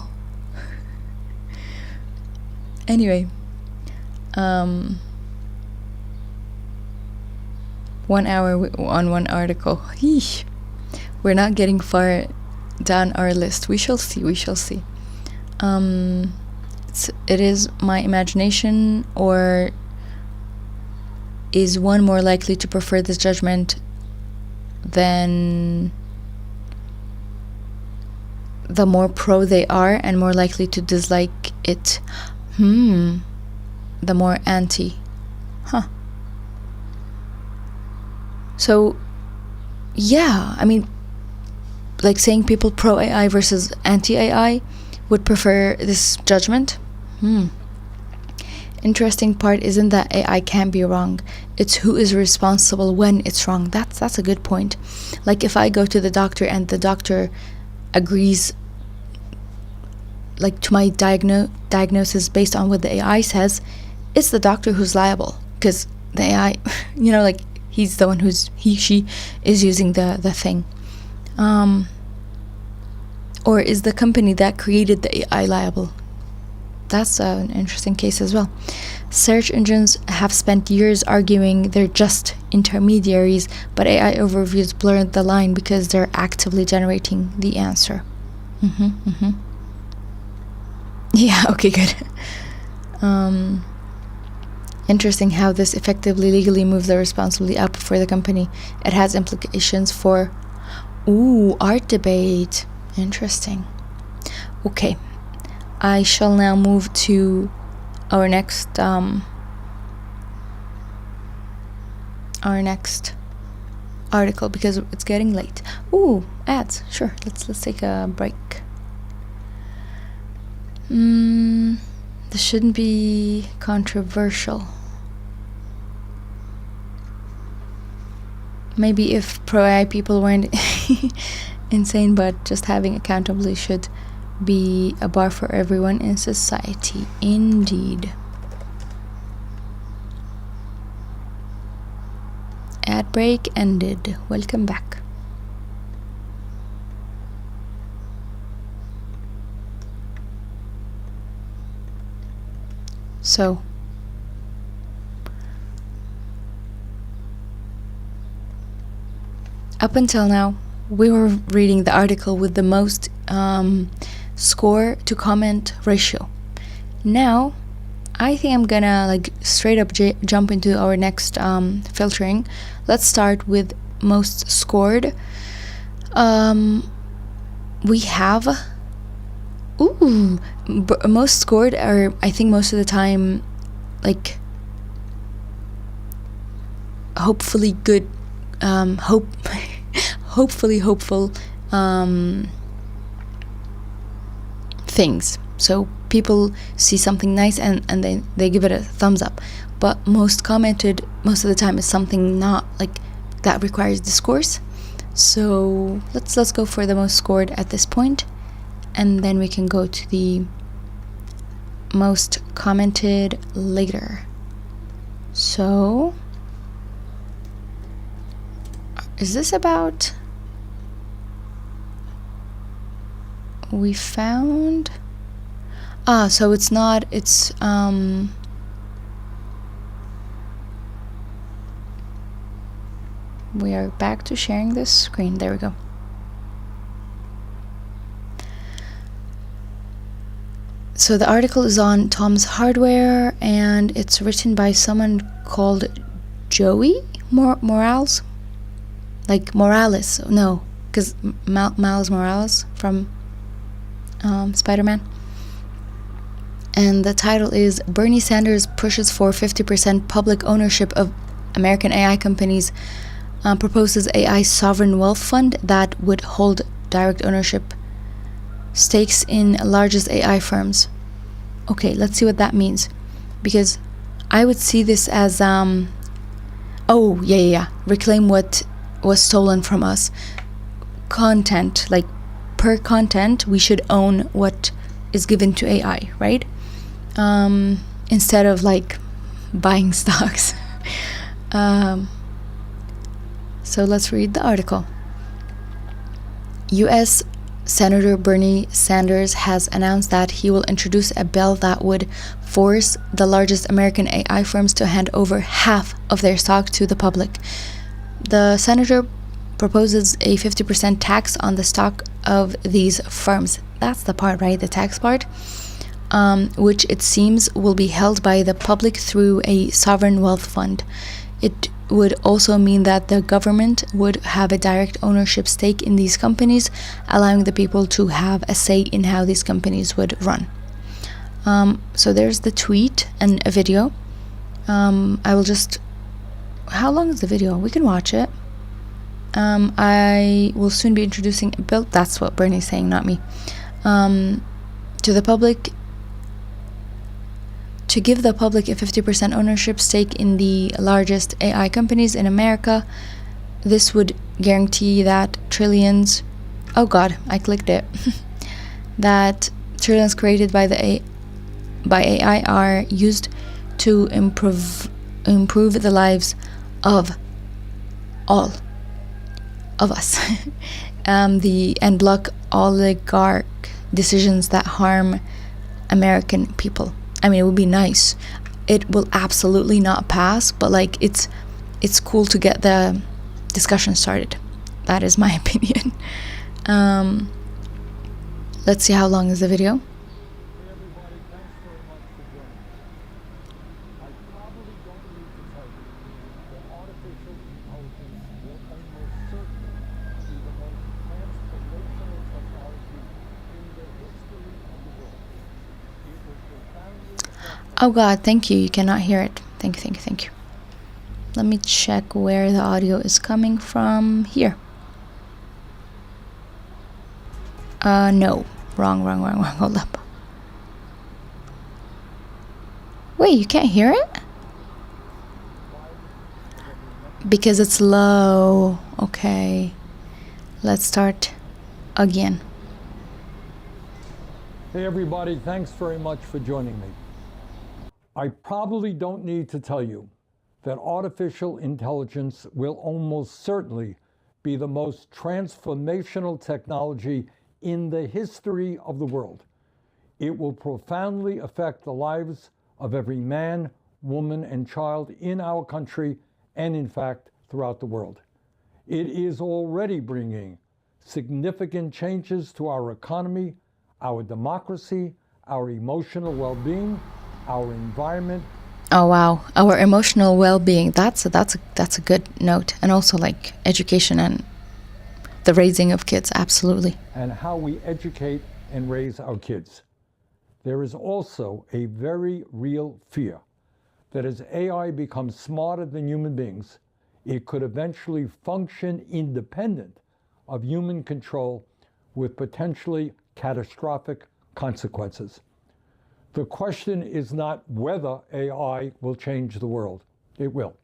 Anyway, 1 hour on one article. Eesh. We're not getting far down our list. We shall see. It is my imagination, or is one more likely to prefer this judgment than the more pro they are, and more likely to dislike it? The more anti. So, yeah, I mean, like saying people pro AI versus anti AI would prefer this judgment. Interesting part isn't that AI can be wrong, it's who is responsible when it's wrong. That's a good point. Like, if I go to the doctor and the doctor agrees, like, to my diagnosis based on what the AI says, it's the doctor who's liable, because the AI, like, he's the one she is using the thing. Or is the company that created the AI liable? that's an interesting case as well. Search engines have spent years arguing they're just intermediaries, but AI overviews blur the line because they're actively generating the answer. Yeah, okay, good. Interesting how this effectively legally moves the responsibility up for the company. It has implications for art debate. Interesting. Okay, I shall now move to our next article because it's getting late. Ads. Sure, let's take a break. This shouldn't be controversial. Maybe if pro-AI people weren't insane, but just having accountability should be a bar for everyone in society. Indeed. Ad break ended. Welcome back. So, up until now, we were reading the article with the most score to comment ratio. Now, I think I'm gonna straight up jump into our next filtering. Let's start with most scored. We have most scored are, I think, most of the time hopefully good, hopefully hopeful things. So people see something nice and they give it a thumbs up. But most commented most of the time is something not that requires discourse. So let's go for the most scored at this point, and then we can go to the most commented later. So is this about, we found, so it's not, it's we are back to sharing this screen. There we go. So the article is on Tom's Hardware, and it's written by someone called Joey Morales. Morales. No, because Miles Morales from Spider-Man. And the title is Bernie Sanders pushes for 50% public ownership of American AI companies, proposes AI sovereign wealth fund that would hold direct ownership stakes in largest AI firms. Okay, let's see what that means, because I would see this as reclaim what was stolen from us. Content, per content we should own what is given to AI, right? Instead of buying stocks. So let's read the article. U.S. Senator Bernie Sanders has announced that he will introduce a bill that would force the largest American AI firms to hand over half of their stock to the public. The senator proposes a 50% tax on the stock of these firms. That's the part, right? The tax part. Which it seems will be held by the public through a sovereign wealth fund. It would also mean that the government would have a direct ownership stake in these companies, allowing the people to have a say in how these companies would run. So there's the tweet and a video. I will just... How long is the video? We can watch it. I will soon be introducing a bill. That's what Bernie's saying, not me. To the public, to give the public a 50% ownership stake in the largest AI companies in America. This would guarantee that trillions... Oh god, I clicked it. That trillions created by AI are used to improve the lives of all of us. And block oligarch decisions that harm American people. I mean, it would be nice. It will absolutely not pass, but like it's cool to get the discussion started. That is my opinion. Let's see, how long is the video? Oh God, thank you. You cannot hear it. Thank you, thank you, thank you. Let me check where the audio is coming from. Here. No. Wrong. Hold up. Wait, you can't hear it? Because it's low. Okay. Let's start again. Hey everybody, thanks very much for joining me. I probably don't need to tell you that artificial intelligence will almost certainly be the most transformational technology in the history of the world. It will profoundly affect the lives of every man, woman, and child in our country and, in fact, throughout the world. It is already bringing significant changes to our economy, our democracy, our emotional well-being, our environment. Oh wow, our emotional well-being. That's a good note. And also like education and the raising of kids, absolutely. And how we educate and raise our kids. There is also a very real fear that as AI becomes smarter than human beings, it could eventually function independent of human control with potentially catastrophic consequences. The question is not whether AI will change the world. It will.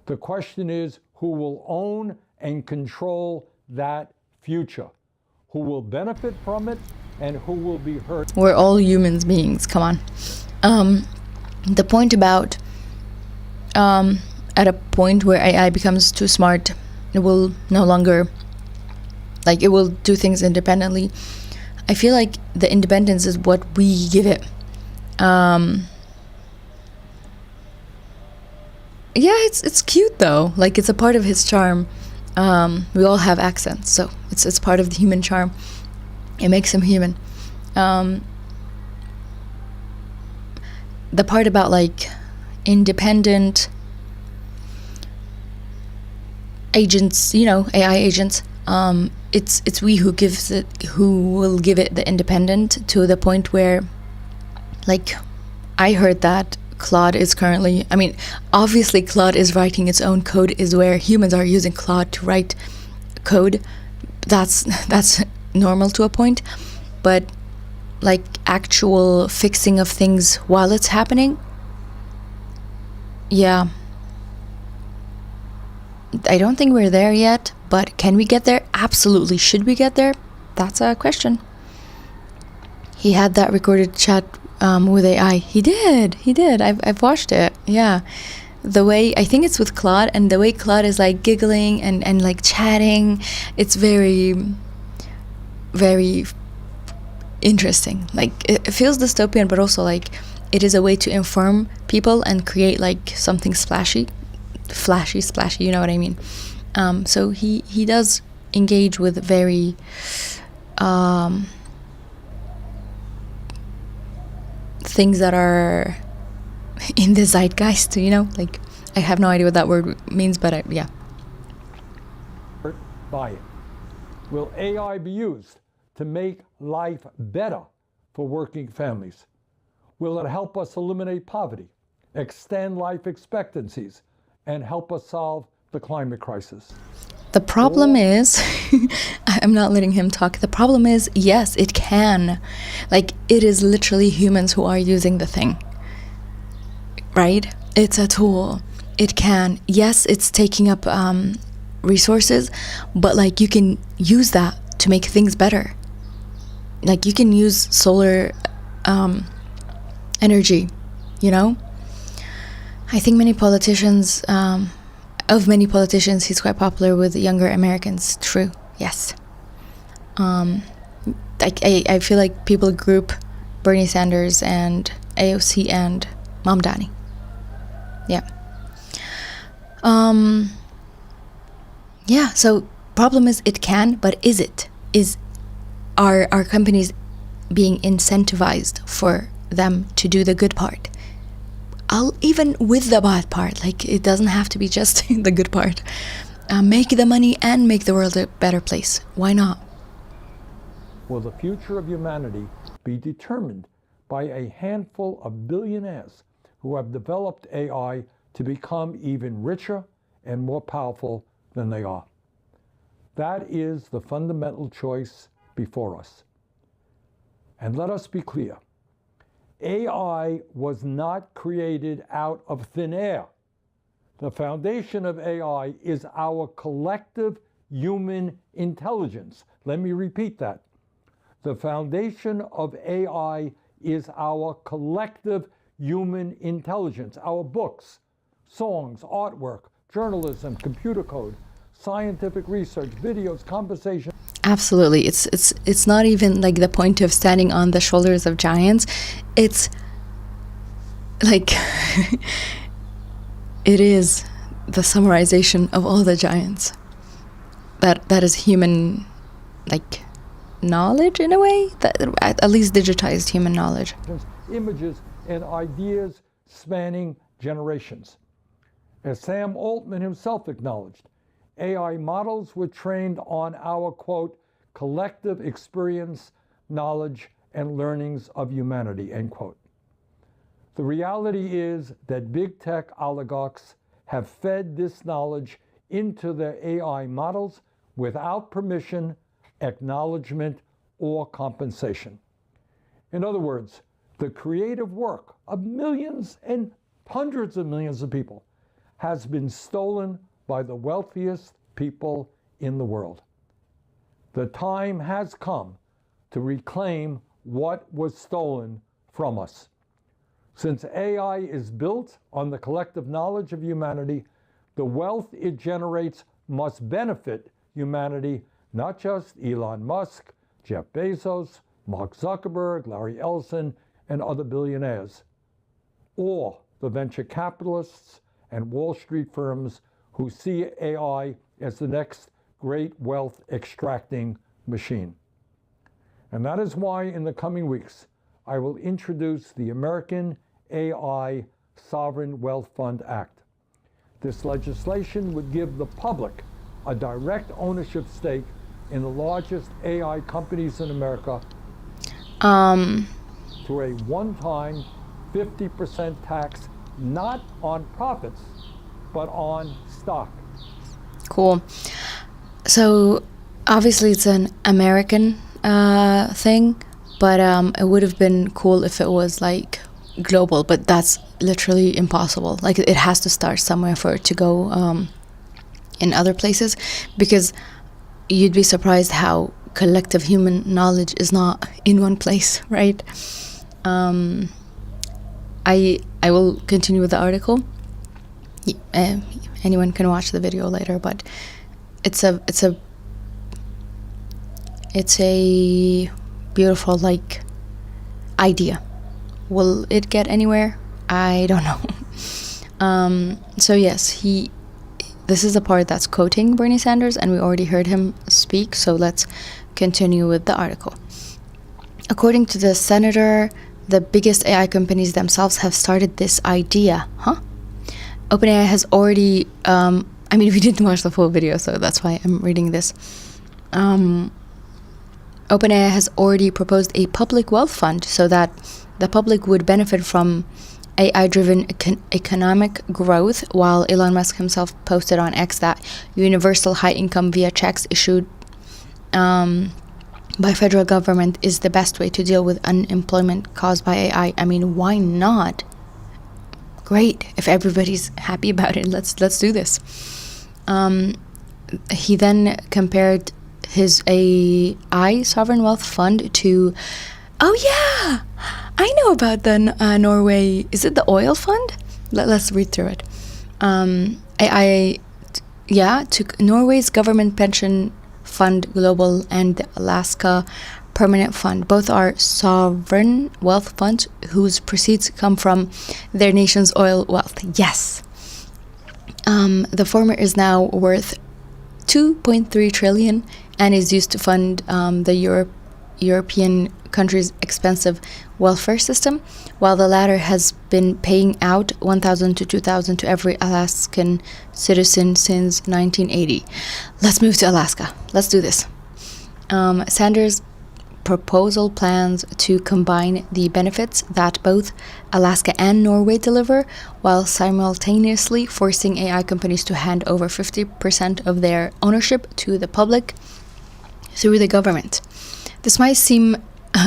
The question is who will own and control that future, who will benefit from it, and who will be hurt. We're all human beings, come on. The point about at a point where AI becomes too smart, it will no longer, like, it will do things independently. I feel like the independence is what we give it. Yeah, it's cute though. Like, it's a part of his charm. We all have accents, so it's part of the human charm. It makes him human. The part about like independent agents, you know, AI agents, it's we who will give it the independent to the point where, like, I heard that Claude is currently, I mean, obviously Claude is writing its own code, is where humans are using Claude to write code. That's normal to a point, but like actual fixing of things while it's happening, yeah, I don't think we're there yet, but can we get there? Absolutely. Should we get there? That's a question. He had that recorded chat with AI. He did. I've watched it. Yeah. The way, I think it's with Claude, and the way Claude is like giggling and like chatting, it's very, very interesting. Like, it feels dystopian, but also like it is a way to inform people and create like something splashy, you know what I mean? So he does engage with very things that are in the zeitgeist, you know? Like, I have no idea what that word means, but yeah. By it. Will AI be used to make life better for working families? Will it help us eliminate poverty, extend life expectancies, and help us solve the climate crisis? The problem is, I'm not letting him talk. The problem is, yes, it can. Like, it is literally humans who are using the thing, right? It's a tool. It can. Yes, it's taking up resources, but like, you can use that to make things better. Like, you can use solar energy, you know? I think many politicians, he's quite popular with younger Americans. True, yes. I feel like people group Bernie Sanders and AOC and Mamdani. Yeah. Yeah, so problem is it can, but is it? Are companies being incentivized for them to do the good part? Even with the bad part, like it doesn't have to be just the good part. Make the money and make the world a better place. Why not? Will the future of humanity be determined by a handful of billionaires who have developed AI to become even richer and more powerful than they are? That is the fundamental choice before us. And let us be clear, AI was not created out of thin air. The foundation of AI is our collective human intelligence. Let me repeat that. The foundation of AI is our collective human intelligence. Our books, songs, artwork, journalism, computer code, scientific research, videos, conversation. Absolutely. It's not even like the point of standing on the shoulders of giants. It's like it is the summarization of all the giants. That is human, like, knowledge in a way, that at least digitized human knowledge. Images and ideas spanning generations. As Sam Altman himself acknowledged, AI models were trained on our, quote, collective experience, knowledge, and learnings of humanity, end quote. The reality is that big tech oligarchs have fed this knowledge into their AI models without permission, acknowledgement, or compensation. In other words, the creative work of millions and hundreds of millions of people has been stolen by the wealthiest people in the world. The time has come to reclaim what was stolen from us. Since AI is built on the collective knowledge of humanity, the wealth it generates must benefit humanity, not just Elon Musk, Jeff Bezos, Mark Zuckerberg, Larry Ellison, and other billionaires, or the venture capitalists and Wall Street firms who see AI as the next great wealth extracting machine. And that is why in the coming weeks, I will introduce the American AI Sovereign Wealth Fund Act. This legislation would give the public a direct ownership stake in the largest AI companies in America through a one-time 50% tax, not on profits, but on stock. Cool. So obviously it's an American thing, but it would have been cool if it was like global, but that's literally impossible. Like it has to start somewhere for it to go in other places, because you'd be surprised how collective human knowledge is not in one place, right? I will continue with the article. Anyone can watch the video later, but it's a beautiful like idea. Will it get anywhere? I don't know. So yes, this is the part that's quoting Bernie Sanders, and we already heard him speak, so let's continue with the article. According to the senator, the biggest AI companies themselves have started this idea. OpenAI has already, we didn't watch the full video, so that's why I'm reading this. OpenAI has already proposed a public wealth fund so that the public would benefit from AI-driven economic growth, while Elon Musk himself posted on X that universal high income via checks issued by federal government is the best way to deal with unemployment caused by AI. I mean, why not? Great. If everybody's happy about it, let's do this. He then compared his AI sovereign wealth fund to, oh yeah, I know about the Norway, is it the oil fund? Let's read through it. To Norway's government pension fund global and the Alaska permanent fund. Both are sovereign wealth funds whose proceeds come from their nation's oil wealth. Yes. The former is now worth 2.3 trillion and is used to fund the European countries' expensive welfare system, while the latter has been paying out 1,000 to 2,000 to every Alaskan citizen since 1980. Let's move to Alaska. Let's do this. Sanders' proposal plans to combine the benefits that both Alaska and Norway deliver, while simultaneously forcing AI companies to hand over 50% of their ownership to the public through the government. This might seem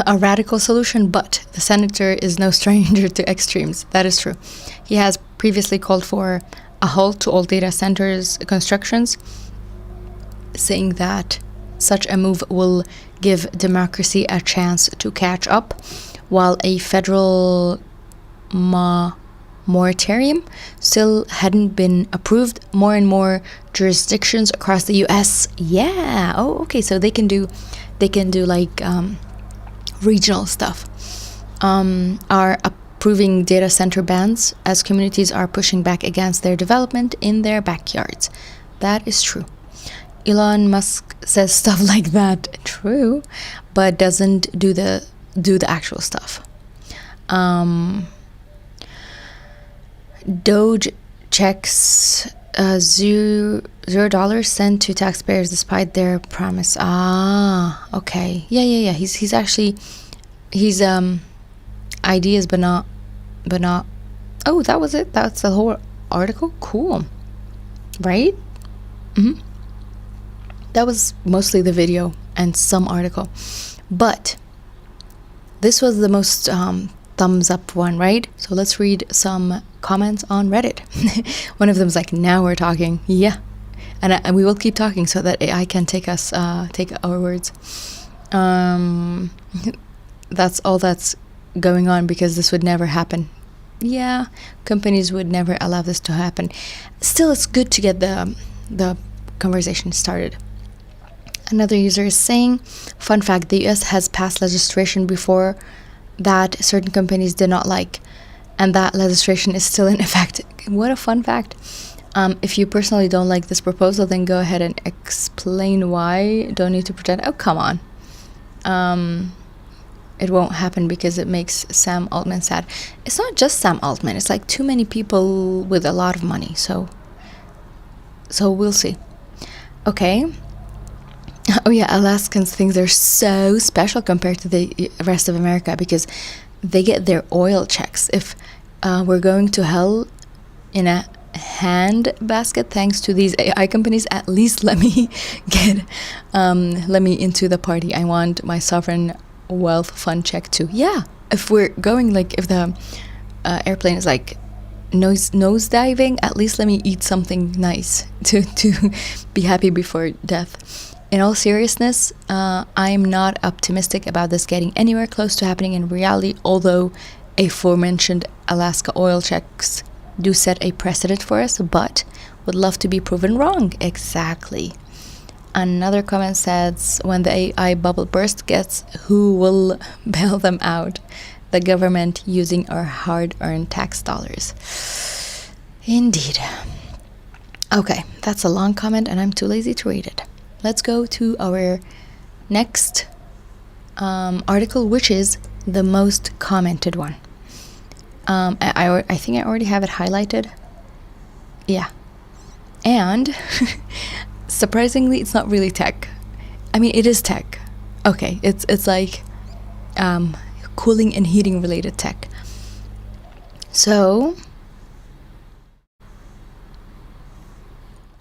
a radical solution, but the senator is no stranger to extremes. That is true. He has previously called for a halt to all data centers constructions, saying that such a move will give democracy a chance to catch up, while a federal moratorium still hadn't been approved. More and more jurisdictions across the US, okay, so they can do like regional stuff, are approving data center bans as communities are pushing back against their development in their backyards. That is true. Elon Musk says stuff like that, true, but doesn't do the actual stuff. Doge checks $0 sent to taxpayers despite their promise. Okay, yeah. He's actually ideas, but not. Oh, that was it. That's the whole article. Cool, right? That was mostly the video and some article, but this was the most thumbs up one, right? So let's read some comments on Reddit. One of them is like, now we're talking. Yeah, and we will keep talking so that AI can take our words. That's all that's going on because this would never happen. Yeah, companies would never allow this to happen. Still, it's good to get the conversation started. Another user is saying, fun fact, the US has passed legislation before that certain companies did not like, and that legislation is still in effect. What a fun fact. If you personally don't like this proposal, then go ahead and explain why. Don't need to pretend. Oh, come on. It won't happen because it makes Sam Altman sad. It's not just Sam Altman. It's like too many people with a lot of money. So we'll see. Okay. Oh yeah, Alaskans think they're so special compared to the rest of America because they get their oil checks. If we're going to hell in a hand basket thanks to these AI companies, at least let me into the party. I want my sovereign wealth fund check too. Yeah, if we're going, like, if the airplane is like nose diving, at least let me eat something nice to be happy before death. In all seriousness, I'm not optimistic about this getting anywhere close to happening in reality, although aforementioned Alaska oil checks do set a precedent for us, but would love to be proven wrong. Exactly. Another comment says, when the AI bubble burst, guess who will bail them out? The government, using our hard-earned tax dollars. Indeed. Okay, that's a long comment and I'm too lazy to read it. Let's go to our next article, which is the most commented one. I think I already have it highlighted. Yeah. And surprisingly, it's not really tech. I mean, it is tech. Okay, it's like cooling and heating related tech. So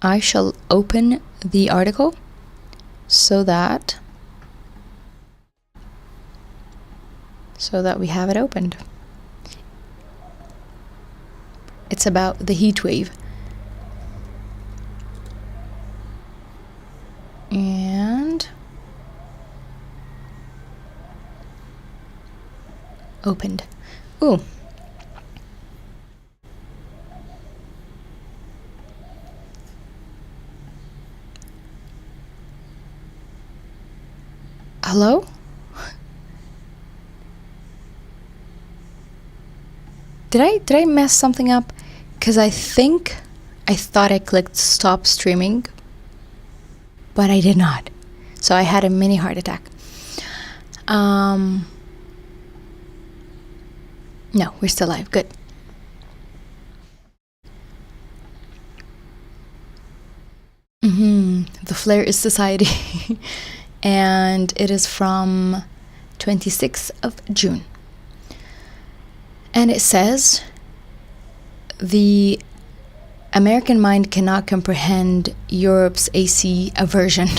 I shall open the article so that we have it opened. It's about the heat wave. And opened. Ooh. Hello? Did I mess something up? Because I thought I clicked stop streaming, but I did not. So I had a mini heart attack. No, we're still live. Good. The Flare is Society. And it is from 26th of June. And it says, the American mind cannot comprehend Europe's AC aversion.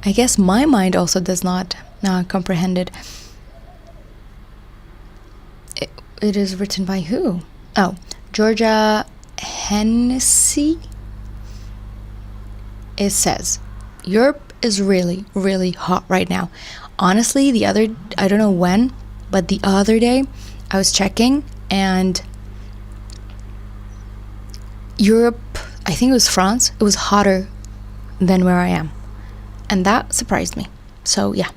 I guess my mind also does not comprehend it. It is written by who? Oh, Georgia Hennessy. It says, Europe is really, really hot right now. Honestly, I don't know when, but the other day I was checking and Europe, I think it was France, it was hotter than where I am. And that surprised me. So yeah.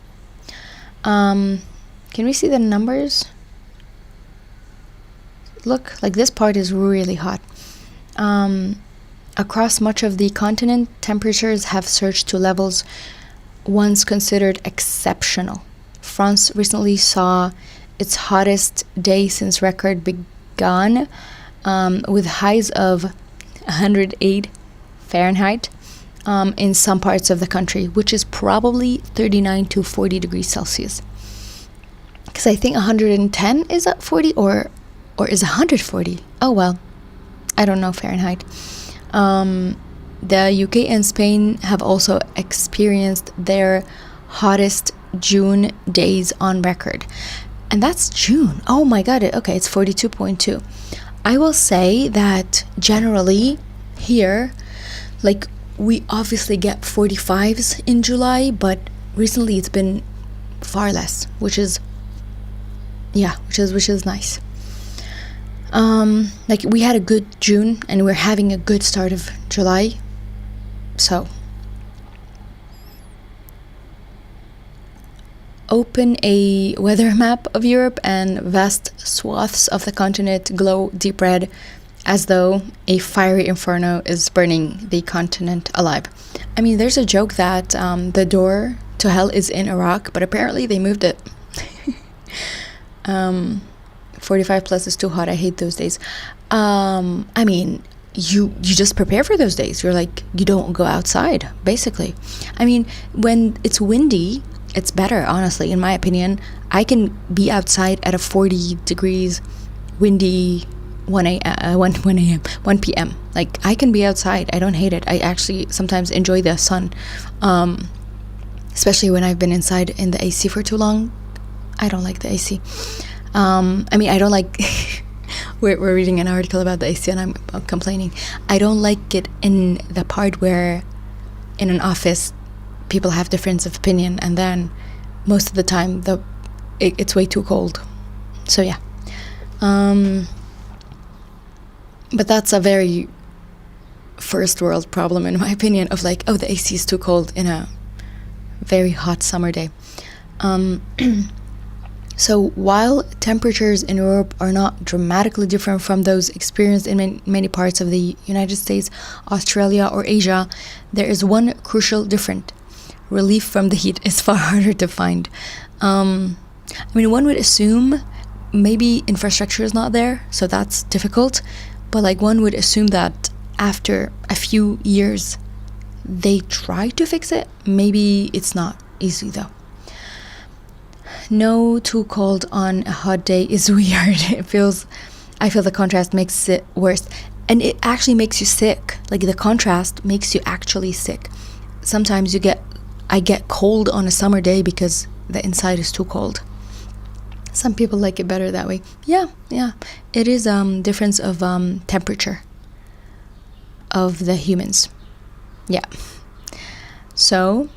Can we see the numbers? Look, like this part is really hot. Across much of the continent, temperatures have surged to levels once considered exceptional. France recently saw its hottest day since record began, with highs of 108 Fahrenheit in some parts of the country, which is probably 39 to 40 degrees Celsius. Because I think 110 is at 40 or is 140. Oh well, I don't know Fahrenheit. The UK and Spain have also experienced their hottest June days on record. And that's June. Oh my god. Okay, it's 42.2. I will say that generally here, like, we obviously get 45s in July, but recently it's been far less, which is nice. Like, we had a good June and we're having a good start of July. So open a weather map of Europe and vast swaths of the continent glow deep red, as though a fiery inferno is burning the continent alive. I mean, there's a joke that the door to hell is in Iraq, but apparently they moved it. 45 plus is too hot. I hate those days. I mean, you just prepare for those days. You're like, you don't go outside, basically. I mean, when it's windy, it's better, honestly, in my opinion. I can be outside at a 40 degrees windy 1 p.m. Like, I can be outside. I don't hate it. I actually sometimes enjoy the sun, especially when I've been inside in the AC for too long. I don't like the AC. I mean, I don't like we're reading an article about the AC and I'm complaining. I don't like it in the part where in an office people have difference of opinion, and then most of the time it's way too cold. So yeah. But that's a very first world problem, in my opinion, of like, oh, the AC is too cold in a very hot summer day. So while temperatures in Europe are not dramatically different from those experienced in many parts of the United States, Australia, or Asia, there is one crucial difference. Relief from the heat is far harder to find. I mean, one would assume maybe infrastructure is not there, so that's difficult. But like, one would assume that after a few years, they try to fix it. Maybe it's not easy though. No too cold on a hot day is weird. I feel the contrast makes it worse. And it actually makes you sick. Like, the contrast makes you actually sick. Sometimes I get cold on a summer day because the inside is too cold. Some people like it better that way. Yeah. It is difference of temperature of the humans. Yeah. So,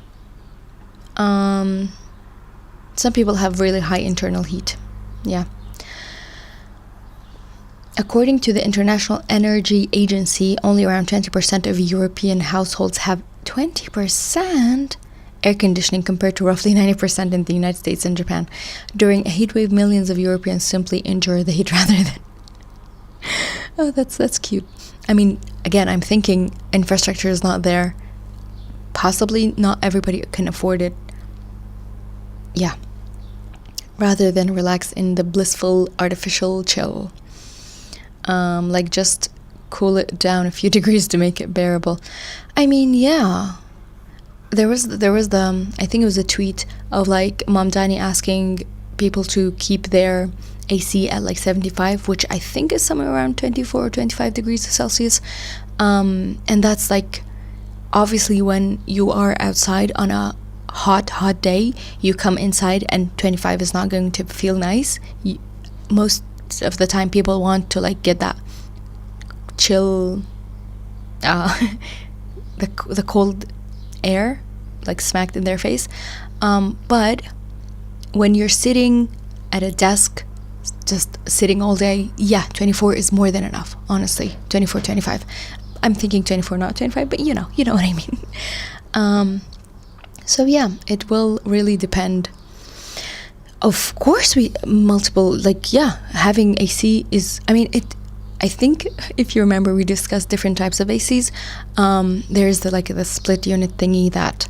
some people have really high internal heat. Yeah. According to the International Energy Agency, only around 20% of European households have 20% air conditioning, compared to roughly 90% in the United States and Japan. During a heat wave, millions of Europeans simply endure the heat rather than Oh, that's cute. I mean, again, I'm thinking infrastructure is not there. Possibly not everybody can afford it. Yeah. Rather than relax in the blissful artificial chill. Like just cool it down a few degrees to make it bearable. I mean, yeah. There was the I think it was a tweet of like Mom Dani asking people to keep their AC at like 75, which I think is somewhere around 24 or 25 degrees Celsius. And that's like, obviously when you are outside on a hot day, you come inside and 25 is not going to feel nice. Most of the time people want to like get that chill, the cold air like smacked in their face. But when you're sitting at a desk, just sitting all day, yeah, 24 is more than enough, honestly. 24, 25. I'm thinking 24, not 25, but you know what I mean. So yeah, it will really depend. Of course, having AC is, I mean, I think if you remember, we discussed different types of ACs. There's the split unit thingy that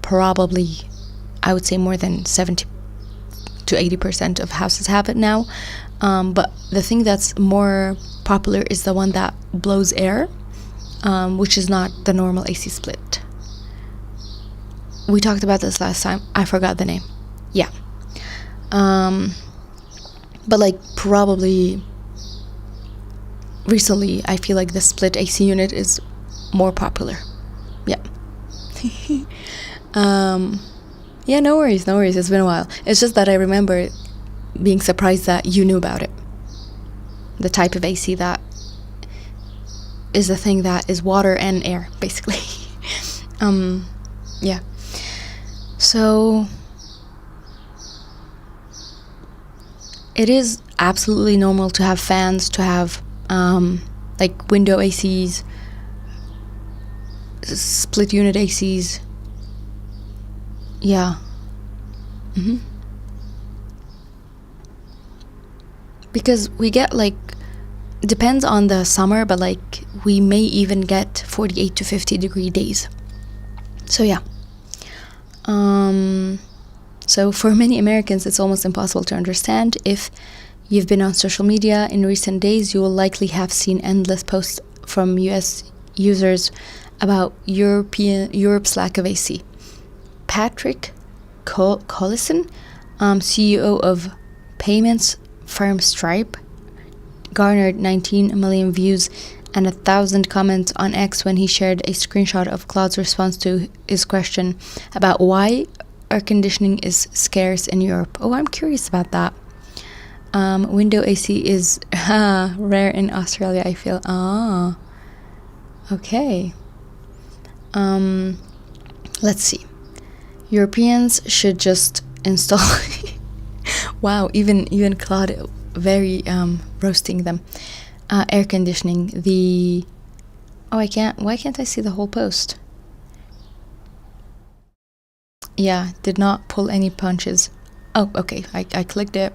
probably, I would say more than 70 to 80% of houses have it now. But the thing that's more popular is the one that blows air, which is not the normal AC split. We talked about this last time. I forgot the name. Yeah. But like probably recently, I feel like the split AC unit is more popular. Yeah. Yeah, no worries. It's been a while. It's just that I remember being surprised that you knew about it. The type of AC that is a thing that is water and air, basically. Yeah. So it is absolutely normal to have fans, to have like window ACs, split unit ACs. Yeah. Because we get depends on the summer, but we may even get 48 to 50 degree days. So yeah. So for many Americans, it's almost impossible to understand. If you've been on social media in recent days, you will likely have seen endless posts from US users about Europe's lack of AC. Patrick Collison, CEO of payments firm Stripe, garnered 19 million views and 1,000 comments on X when he shared a screenshot of Claude's response to his question about why air conditioning is scarce in Europe. Oh, I'm curious about that. Window AC is rare in Australia, I feel. Okay. Let's see. Europeans should just install wow, even Claude very roasting them. Air conditioning. Why can't I see the whole post? Yeah, did not pull any punches. Oh, okay, I clicked it.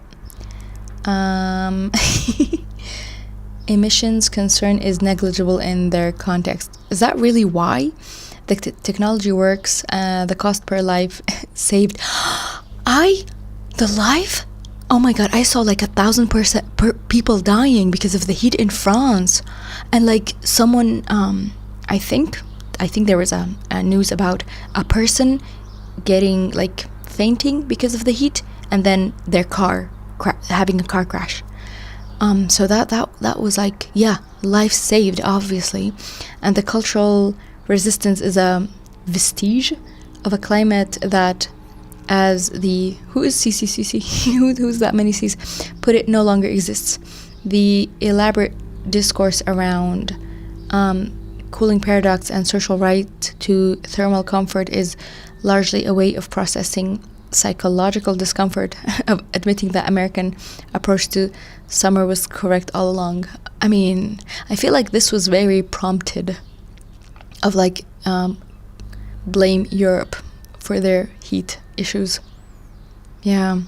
Emissions concern is negligible in their context. Is that really why? The technology works, the cost per life saved. The life? Oh my god, I saw 1,000% people dying because of the heat in France. And someone, I think there was a news about a person getting fainting because of the heat, and then their car having a car crash. So that was life saved, obviously. And the cultural resistance is a vestige of a climate that, as the who is CCCC who's that many C's put it, no longer exists. The elaborate discourse around cooling paradox and social right to thermal comfort is largely a way of processing psychological discomfort, of admitting that American approach to summer was correct all along. I mean, I feel like this was very prompted of blame Europe for their heat issues. Yeah.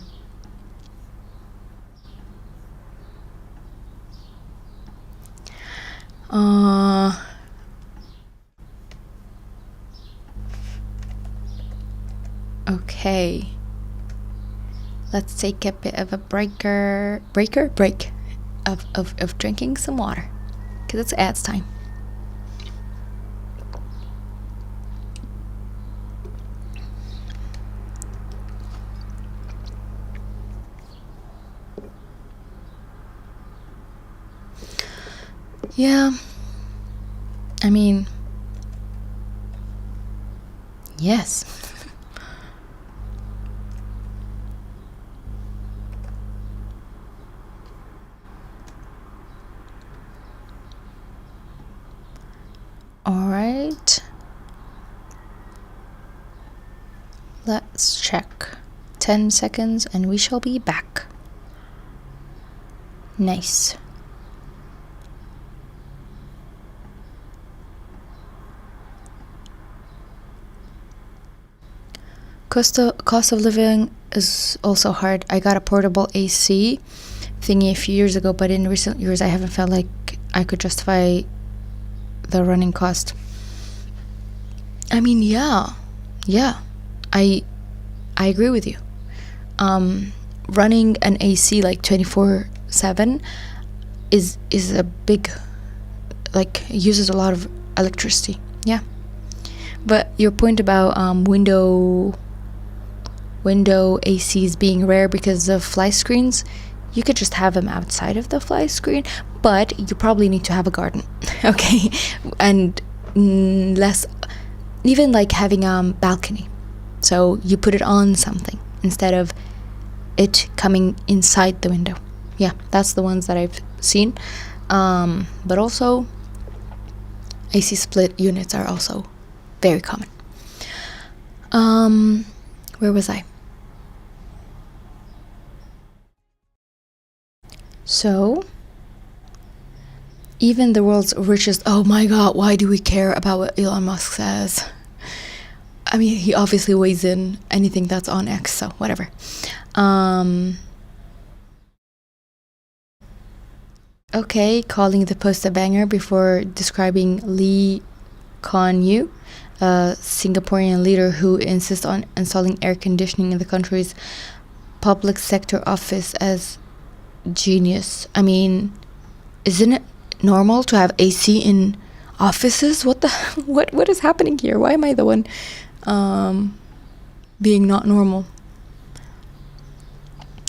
Okay. Let's take a bit of a break of drinking some water, because it's ads time. Yeah, I mean, yes. All right, let's check. 10 seconds and we shall be back. Nice. Cost of living is also hard. I got a portable AC thingy a few years ago, but in recent years I haven't felt like I could justify the running cost. I mean, yeah, I agree with you. Running an AC like 24/7 is a big, like, uses a lot of electricity. Yeah, but your point about window ACs being rare because of fly screens, you could just have them outside of the fly screen, but you probably need to have a garden. Okay, and less, even like having a balcony, so you put it on something instead of it coming inside the window. Yeah, that's the ones that I've seen. But also AC split units are also very common. Where was I? So even the world's richest, oh my god, why do we care about what Elon Musk says? I mean, he obviously weighs in anything that's on X, so whatever. Okay, calling the post a banger before describing Lee Kuan Yew, a Singaporean leader who insists on installing air conditioning in the country's public sector office, as genius. I mean, isn't it normal to have AC in offices? What the what is happening here? Why am I the one being not normal?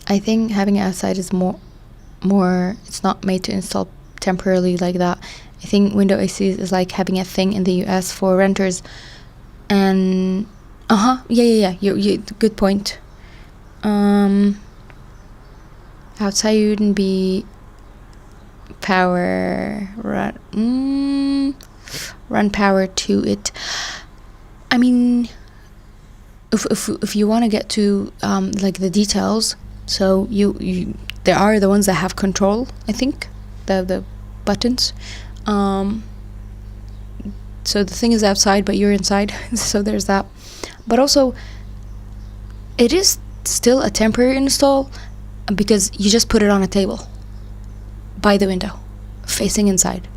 I think having it outside is more it's not made to install temporarily like that. I think window ACs is like having a thing in the US for renters. And yeah, you good point. Outside you wouldn't be run power to it. I mean, if you want to get to like the details, so you there are the ones that have control, I think, the buttons. So the thing is outside, but you're inside. So there's that. But also, it is still a temporary install because you just put it on a table by the window, facing inside.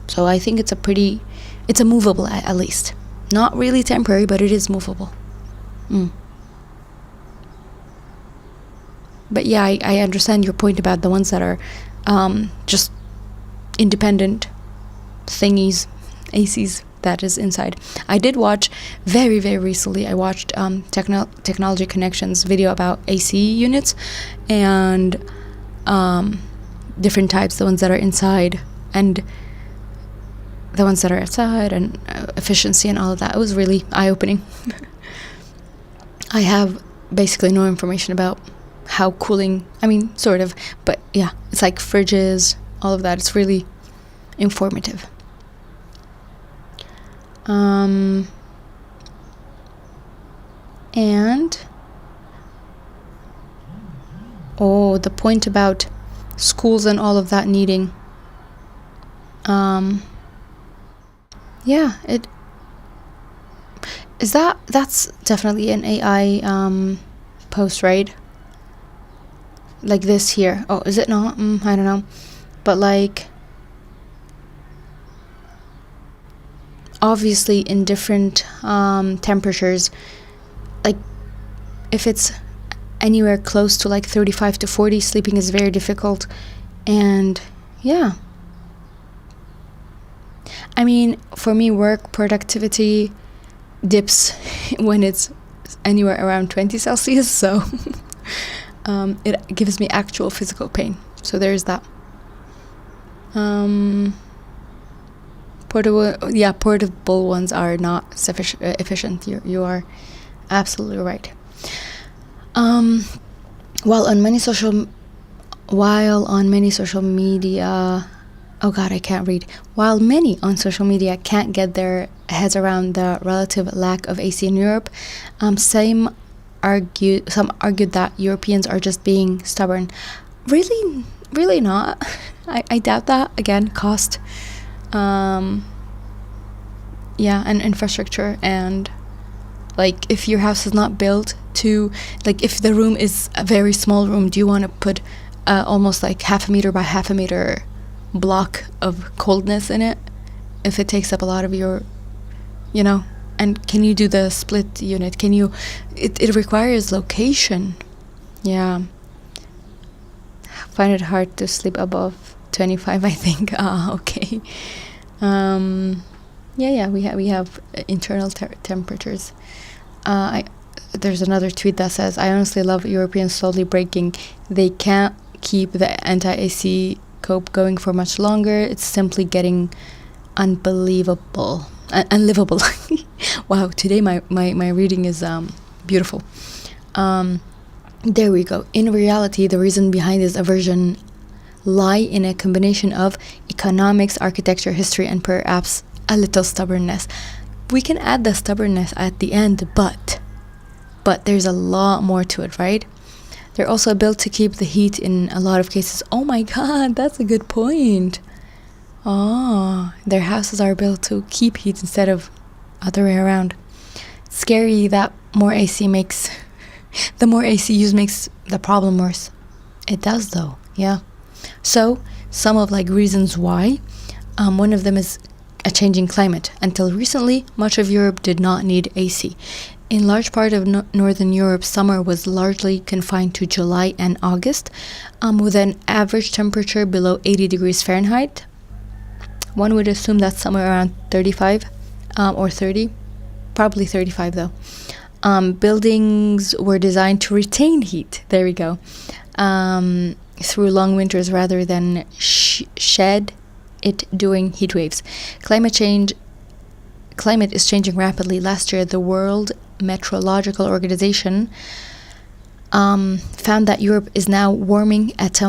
So I think it's a movable at least. Not really temporary, but it is movable. But yeah, I understand your point about the ones that are just independent thingies, ACs, that is inside. I did watch very, very recently, I watched Technology Connections video about AC units and different types, the ones that are inside and the ones that are outside, and efficiency and all of that. It was really eye-opening. I have basically no information about how cooling, I mean, sort of, but yeah, it's like fridges, all of that. It's really informative. And the point about schools and all of that needing, yeah, it is that's definitely an AI post, right? Like this here. Oh, is it not? I don't know. But like, obviously in different temperatures. Like if it's anywhere close to like 35 to 40, sleeping is very difficult. And yeah, I mean, for me, work productivity dips when it's anywhere around 20 Celsius, so it gives me actual physical pain. So there's that. Portable ones are not efficient. You are absolutely right. While on many social media, oh god, I can't read. While many on social media can't get their heads around the relative lack of AC in Europe, some argued that Europeans are just being stubborn. Really not. I doubt that. Again, cost, and infrastructure, and like if your house is not built to, like if the room is a very small room, do you want to put almost like 1/2 meter by 1/2 meter block of coldness in it if it takes up a lot of your, and can you do the split unit? Can you, it requires location. Yeah, find it hard to sleep above 25, I think. Okay. We have internal temperatures. There's another tweet that says, I honestly love Europeans slowly breaking. They can't keep the anti-AC cope going for much longer. It's simply getting unbelievable, unlivable. Wow, today my reading is beautiful. There we go. In reality, the reason behind this aversion lie in a combination of economics, architecture, history, and perhaps a little stubbornness. We can add the stubbornness at the end, but there's a lot more to it, right? They're also built to keep the heat in a lot of cases. Oh my god, that's a good point. Oh, their houses are built to keep heat instead of other way around. Scary that more AC makes the more AC use makes the problem worse. It does though, yeah. So some of like reasons why, one of them is a changing climate. Until recently, much of Europe did not need AC. In large part of Northern Europe, summer was largely confined to July and August, with an average temperature below 80 degrees Fahrenheit. One would assume that's somewhere around 35 or 30, probably 35 though. Buildings were designed to retain heat, there we go, through long winters rather than shed it during heat waves. Climate is changing rapidly. Last year, the World Meteorological Organization found that Europe is now warming at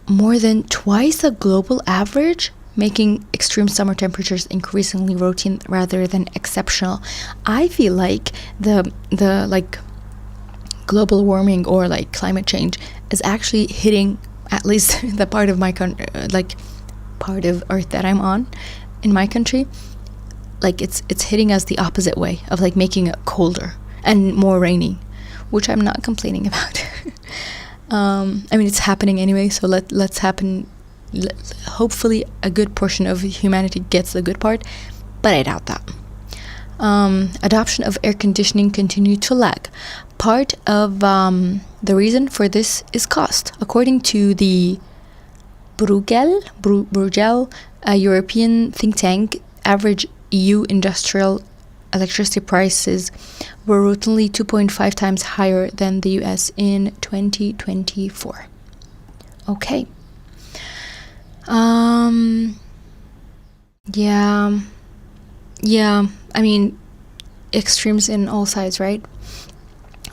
more than twice the global average, making extreme summer temperatures increasingly routine rather than exceptional. I feel like the like global warming or like climate change is actually hitting at least the part of my country, like part of Earth that I'm on in my country. Like it's hitting us the opposite way of like making it colder and more rainy, which I'm not complaining about. I mean, it's happening anyway, so let's happen. Hopefully a good portion of humanity gets the good part, but I doubt that. Adoption of air conditioning continued to lag. Part of the reason for this is cost. According to the Bruegel, a European think tank, average EU industrial electricity prices were routinely 2.5 times higher than the US in 2024. Okay. Yeah, I mean, extremes in all sides, right?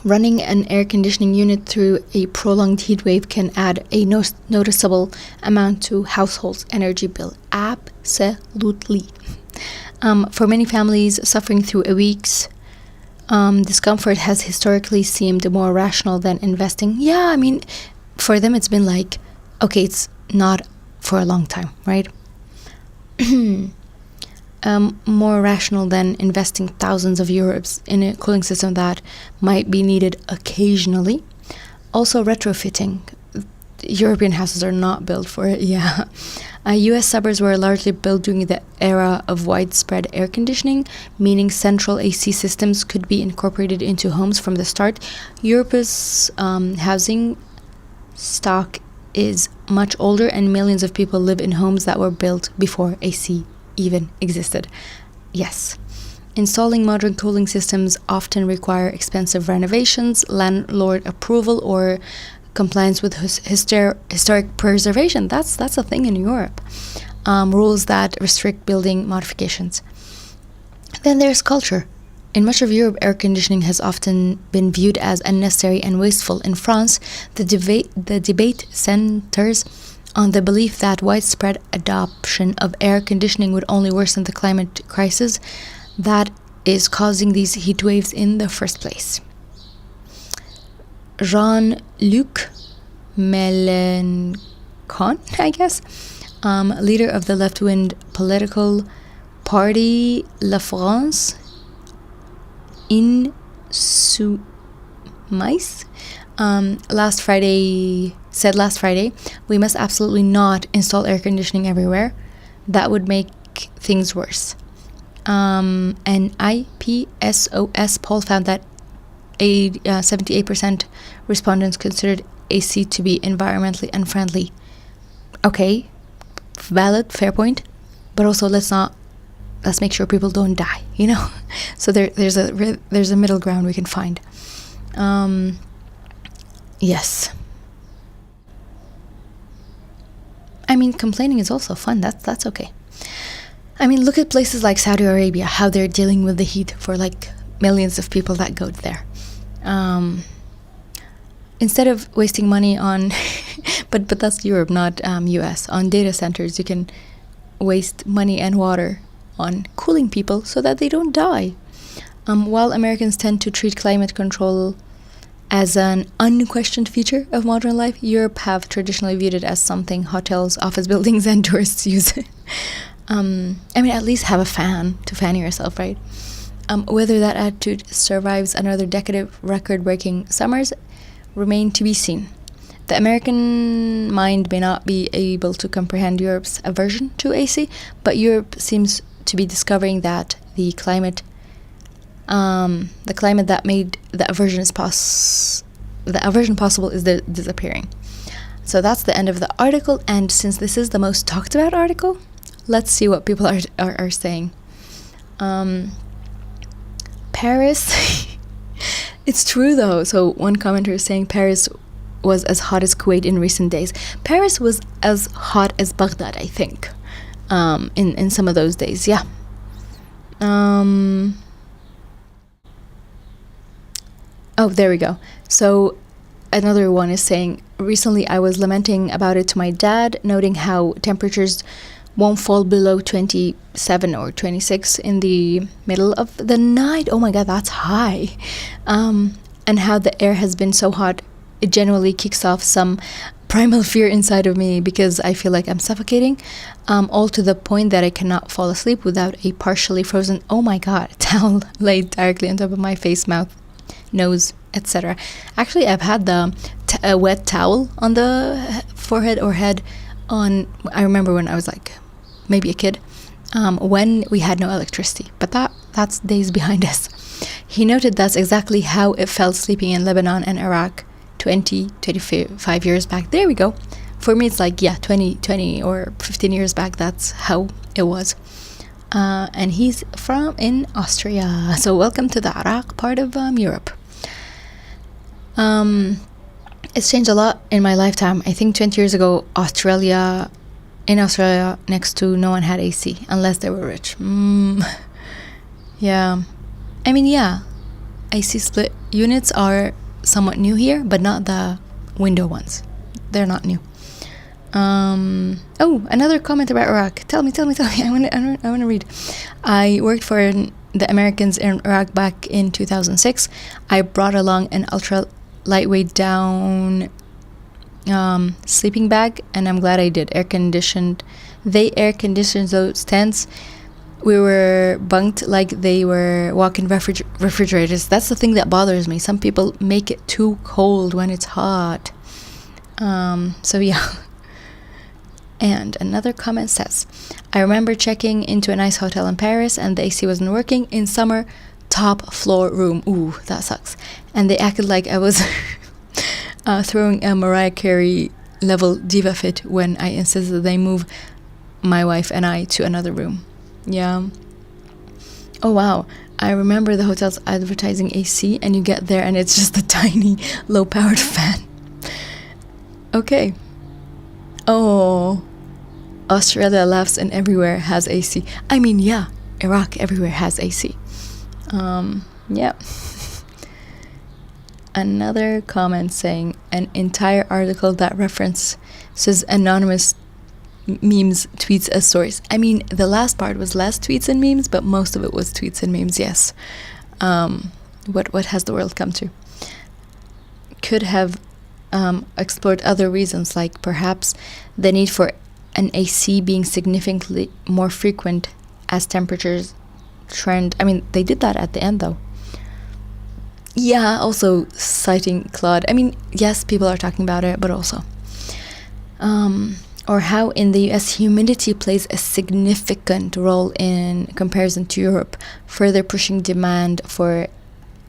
Running an air conditioning unit through a prolonged heat wave can add a noticeable amount to households' energy bill. Absolutely. For many families suffering through a week's discomfort has historically seemed more rational than investing. Yeah, I mean, for them it's been like, okay, it's not for a long time, right? More rational than investing thousands of euros in a cooling system that might be needed occasionally. Also, retrofitting. European houses are not built for it, yeah. US suburbs were largely built during the era of widespread air conditioning, meaning central AC systems could be incorporated into homes from the start. Europe's housing stock is much older, and millions of people live in homes that were built before AC even existed. Yes. Installing modern cooling systems often require expensive renovations, landlord approval, or compliance with historic preservation. That's a thing in Europe. Rules that restrict building modifications. Then there's culture. In much of Europe, air conditioning has often been viewed as unnecessary and wasteful. In France, the debate centers on the belief that widespread adoption of air conditioning would only worsen the climate crisis that is causing these heat waves in the first place. Jean-Luc Mélenchon, I guess, leader of the left-wing political party La France Insoumise, said last Friday, we must absolutely not install air conditioning everywhere. That would make things worse. An IPSOS poll found that 78% respondents considered AC to be environmentally unfriendly. Okay, valid, fair point, but also let's make sure people don't die, you know. So there's a middle ground we can find. Yes. I mean, complaining is also fun. That's okay. I mean, look at places like Saudi Arabia, how they're dealing with the heat for like millions of people that go there. Instead of wasting money on, but that's Europe, not US, on data centers, you can waste money and water on cooling people so that they don't die. While Americans tend to treat climate control as an unquestioned feature of modern life, Europe have traditionally viewed it as something hotels, office buildings, and tourists use. I mean, at least have a fan to fan yourself, right? Whether that attitude survives another decade of record-breaking summers remain to be seen. The American mind may not be able to comprehend Europe's aversion to AC, but Europe seems to be discovering that the climate that made the aversion possible is disappearing. So that's the end of the article, and since this is the most talked about article, let's see what people are saying. Paris. It's true though. So one commenter is saying Paris was as hot as Kuwait in recent days. Paris was as hot as Baghdad, I think, in some of those days. Yeah. Oh, there we go. So another one is saying, recently I was lamenting about it to my dad, noting how temperatures won't fall below 27 or 26 in the middle of the night. Oh my god, that's high. And how the air has been so hot, it generally kicks off some primal fear inside of me because I feel like I'm suffocating, all to the point that I cannot fall asleep without a partially frozen, oh my god, towel laid directly on top of my face, mouth, nose, etc. Actually, I've had the wet towel on the forehead or head I remember when I was like maybe a kid, when we had no electricity, but that's days behind us. He noted that's exactly how it felt sleeping in Lebanon and Iraq 25 years back. There we go. For me, it's like, 20 or 15 years back, that's how it was. And he's in Austria. So welcome to the Iraq part of Europe. It's changed a lot in my lifetime. I think 20 years ago, in Australia, next to no one had AC, unless they were rich. Yeah. I mean, AC split units are somewhat new here, but not the window ones. They're not new. Oh, another comment about Iraq. Tell me. I want to read. I worked for the Americans in Iraq back in 2006. I brought along an ultra lightweight down sleeping bag, and I'm glad I did. They air conditioned those tents. We were bunked like they were walk-in refrigerators. That's the thing that bothers me. Some people make it too cold when it's hot. So yeah. And another comment says, I remember checking into a nice hotel in Paris and the AC wasn't working in summer, top floor room. Ooh, that sucks. And they acted like I was throwing a Mariah Carey level diva fit when I insisted they move my wife and I to another room. Yeah. Oh wow, I remember the hotel's advertising AC and you get there and it's just a tiny low powered fan. Okay. Oh, Australia laughs and everywhere has AC. I mean, yeah, Iraq everywhere has AC. Yeah. Another comment saying an entire article that references anonymous memes, tweets as source. I mean, the last part was less tweets and memes, but most of it was tweets and memes. Yes. What has the world come to? Could have explored other reasons, like perhaps the need for an AC being significantly more frequent as temperatures trend. I mean, they did that at the end though. Yeah, also citing Claude. I mean, yes, people are talking about it, but also or how in the US humidity plays a significant role in comparison to Europe, further pushing demand for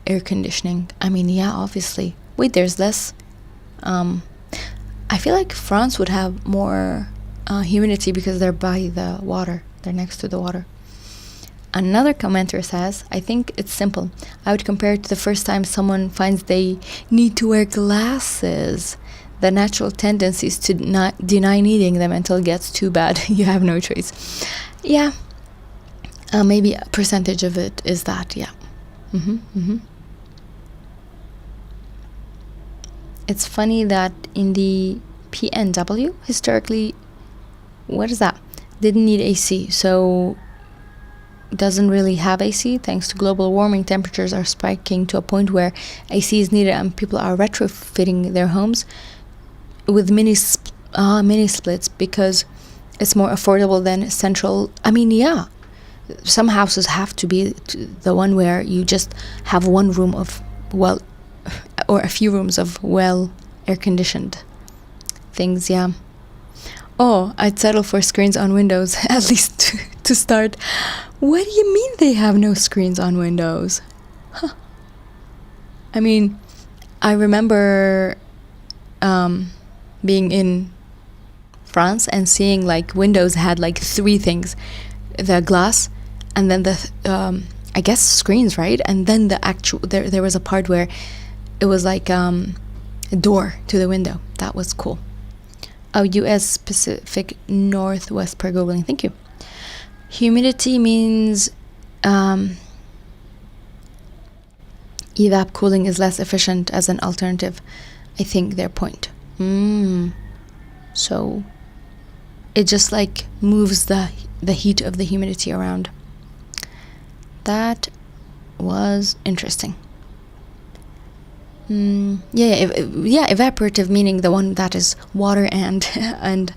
air conditioning. I mean, yeah, obviously. Wait, there's less. I feel like France would have more humidity because they're by the water. They're next to the water. Another commenter says, I think it's simple. I would compare it to the first time someone finds they need to wear glasses. The natural tendency is to not deny needing them until it gets too bad. You have no choice. Yeah. Maybe a percentage of it is that, yeah. It's funny that in the PNW, historically, what is that? Didn't need AC, so doesn't really have AC. Thanks to global warming, temperatures are spiking to a point where AC is needed and people are retrofitting their homes with mini splits because it's more affordable than central. I mean, yeah, some houses have to be the one where you just have one room of, well, or a few rooms of well air-conditioned things, yeah. Oh, I'd settle for screens on windows, at least to start. What do you mean they have no screens on windows? Huh. I mean, I remember being in France and seeing like windows had like three things. The glass, and then the, I guess screens, right? And then the actual, there was a part where it was like a door to the window. That was cool. Oh, US Pacific Northwest per Googling. Thank you. Humidity means evap cooling is less efficient as an alternative. I think their point. So it just like moves the heat of the humidity around. That was interesting. Evaporative meaning the one that is water and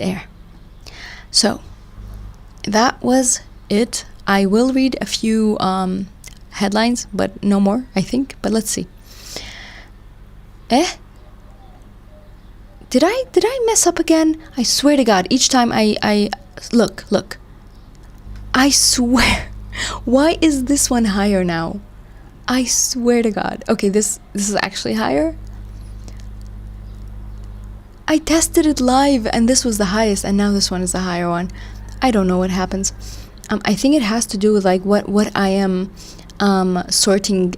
air. So that was it. I will read a few headlines, but no more, I think. But let's see. Did I mess up again? I swear to God, each time I look. I swear. Why is this one higher now? I swear to God. Okay, this is actually higher. I tested it live and this was the highest, and now this one is the higher one. I don't know what happens. I think it has to do with like what I am sorting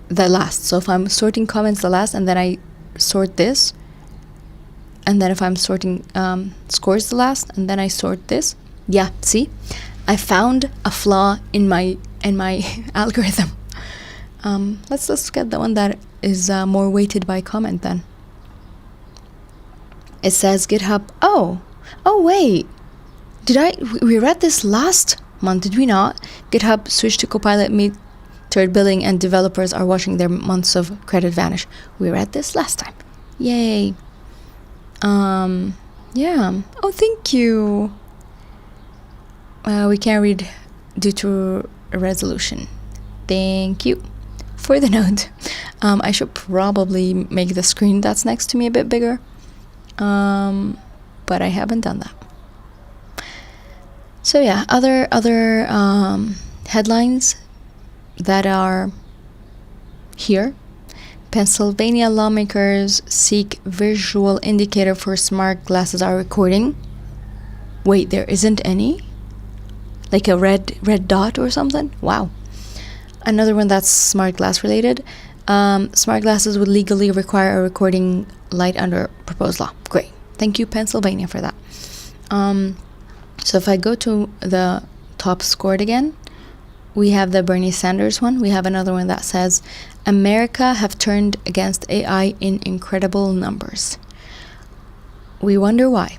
the last. So if I'm sorting comments the last and then I sort this, and then if I'm sorting scores the last and then I sort this. Yeah, see? I found a flaw in my algorithm. Let's get the one that is more weighted by comment then. It says GitHub. Oh wait. We read this last month, did we not? GitHub switched to Copilot metered billing and developers are watching their months of credit vanish. We read this last time. Yay. Yeah. Oh, thank you. We can't read due to a resolution. Thank you. for the note. I should probably make the screen that's next to me a bit bigger, but I haven't done that. So yeah, other headlines that are here. Pennsylvania lawmakers seek visual indicator for smart glasses are recording. Wait, there isn't any? Like a red dot or something? Wow. Another one that's smart glass related. Smart glasses would legally require a recording light under proposed law. Great. Thank you, Pennsylvania, for that. So if I go to the top scored again, we have the Bernie Sanders one. We have another one that says, America have turned against AI in incredible numbers. We wonder why.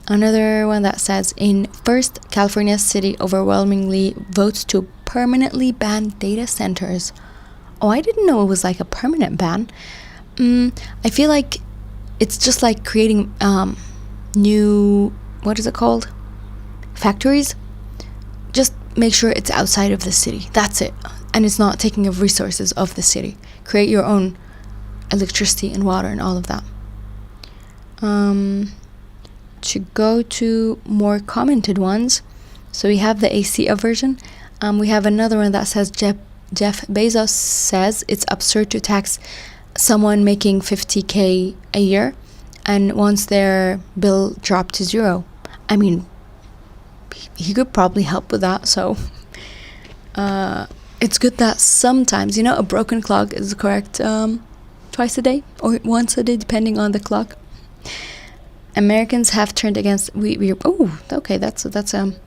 Another one that says, in first, California city overwhelmingly votes to permanently ban data centers. Oh, I didn't know it was like a permanent ban. I feel like it's just like creating new, what is it called? Factories. Just make sure it's outside of the city. That's it. And it's not taking of resources of the city. Create your own electricity and water and all of that. To go to more commented ones, so we have the AC aversion. We have another one that says Jeff Bezos says it's absurd to tax someone making $50K a year and wants their bill dropped to zero. I mean, he could probably help with that. So it's good that sometimes, a broken clock is correct twice a day or once a day, depending on the clock. Americans have turned against okay, that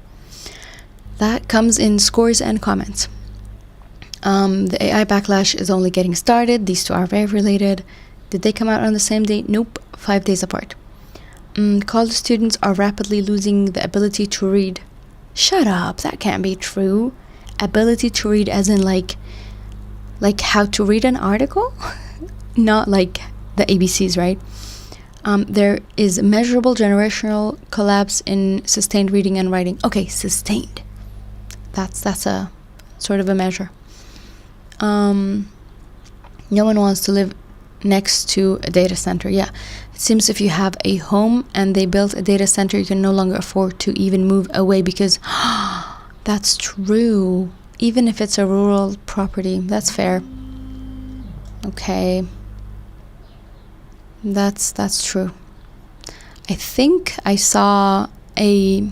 comes in scores and comments. The AI backlash is only getting started. These two are very related. Did they come out on the same day? Nope, 5 days apart. College students are rapidly losing the ability to read. Shut up, that can't be true. Ability to read as in like how to read an article? Not like the ABCs, right? There is measurable generational collapse in sustained reading and writing. Okay, sustained. That's a sort of a measure. No one wants to live next to a data center. Yeah, it seems if you have a home and they built a data center, you can no longer afford to even move away because that's true. Even if it's a rural property, that's fair. Okay. That's true. I think I saw a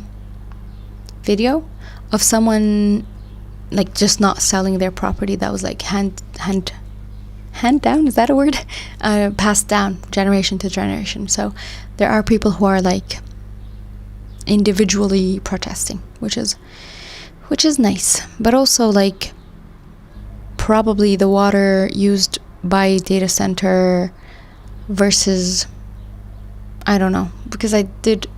video of someone like just not selling their property that was like hand down, is that a word? Passed down generation to generation. So there are people who are like individually protesting, which is nice, but also like probably the water used by data center versus, I don't know, because I did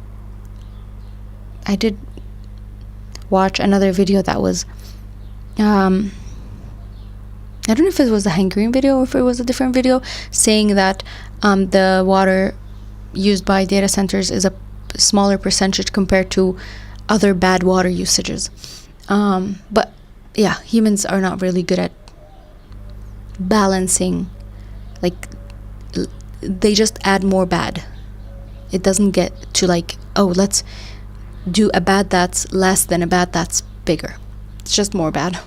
watch another video that was I don't know if it was a Hungarian video or if it was a different video saying that the water used by data centers is a smaller percentage compared to other bad water usages. But yeah, humans are not really good at balancing, like they just add more bad. It doesn't get to like, oh, let's do a bad that's less than a bad that's bigger. It's just more bad.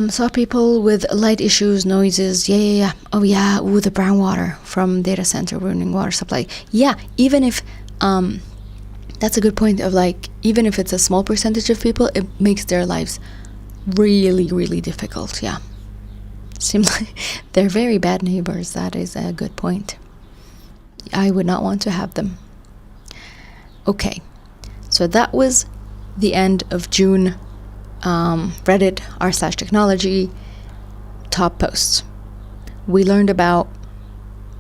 Saw people with light issues, noises. Yeah. Oh yeah, the brown water from data center ruining water supply. Yeah, even if that's a good point of like, even if it's a small percentage of people, it makes their lives really, really difficult. Yeah. Seems like they're very bad neighbors. That is a good point. I would not want to have them. Okay, so that was the end of June. Reddit r/technology top posts. We learned about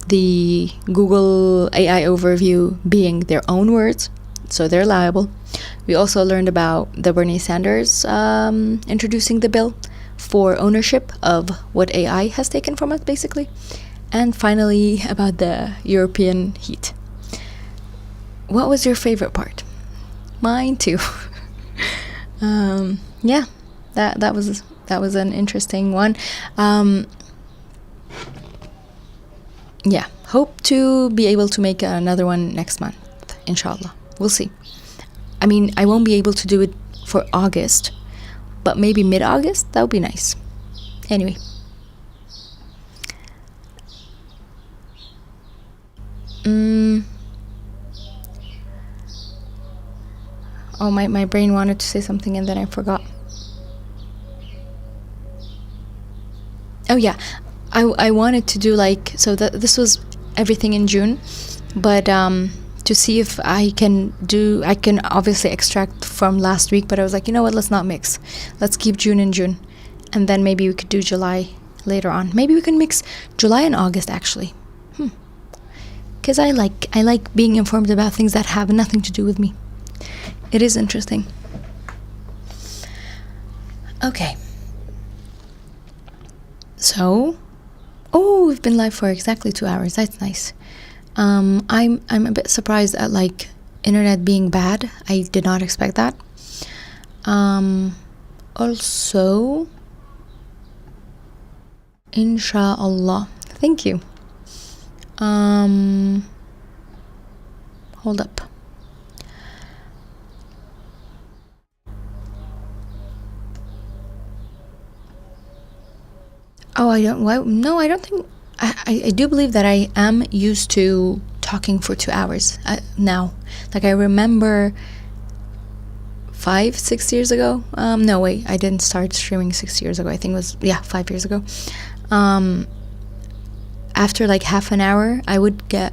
the Google AI overview being their own words, so they're liable. We also learned about the Bernie Sanders introducing the bill for ownership of what AI has taken from us, basically. And finally, about the European heat. What was your favorite part? Mine too. Yeah, that that was an interesting one. Yeah, hope to be able to make another one next month, inshallah. We'll see. I mean, I won't be able to do it for August, but maybe mid-August, that would be nice. Anyway. Oh, my brain wanted to say something and then I forgot. Oh yeah, I wanted to do like, so that this was everything in June, but to see if I can obviously extract from last week, but I was like, you know what, let's not mix. Let's keep June in June. And then maybe we could do July later on. Maybe we can mix July and August actually. Because I like being informed about things that have nothing to do with me. It is interesting. Okay. So, we've been live for exactly 2 hours. That's nice. I'm a bit surprised at like internet being bad. I did not expect that. Also, inshallah. Thank you. Hold up. Oh, I don't think I do believe that I am used to talking for 2 hours now. Like I remember 5-6 years ago. No, wait, I didn't start streaming 6 years ago. I think it was 5 years ago. After like half an hour, I would get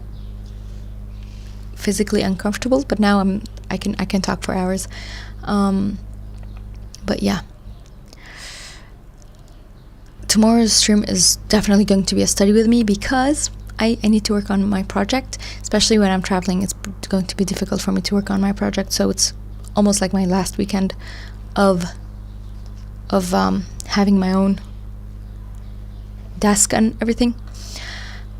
physically uncomfortable. But now I can talk for hours. But yeah. Tomorrow's stream is definitely going to be a study with me because I need to work on my project, especially when I'm traveling. It's going to be difficult for me to work on my project, so it's almost like my last weekend of having my own desk and everything.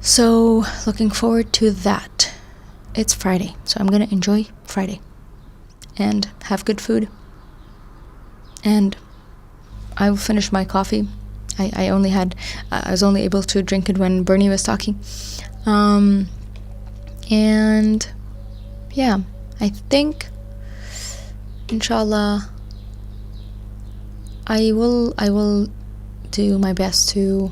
So looking forward to that. It's Friday, so I'm gonna enjoy Friday and have good food, and I will finish my coffee. I was only able to drink it when Bernie was talking. And yeah, I think inshallah I will do my best to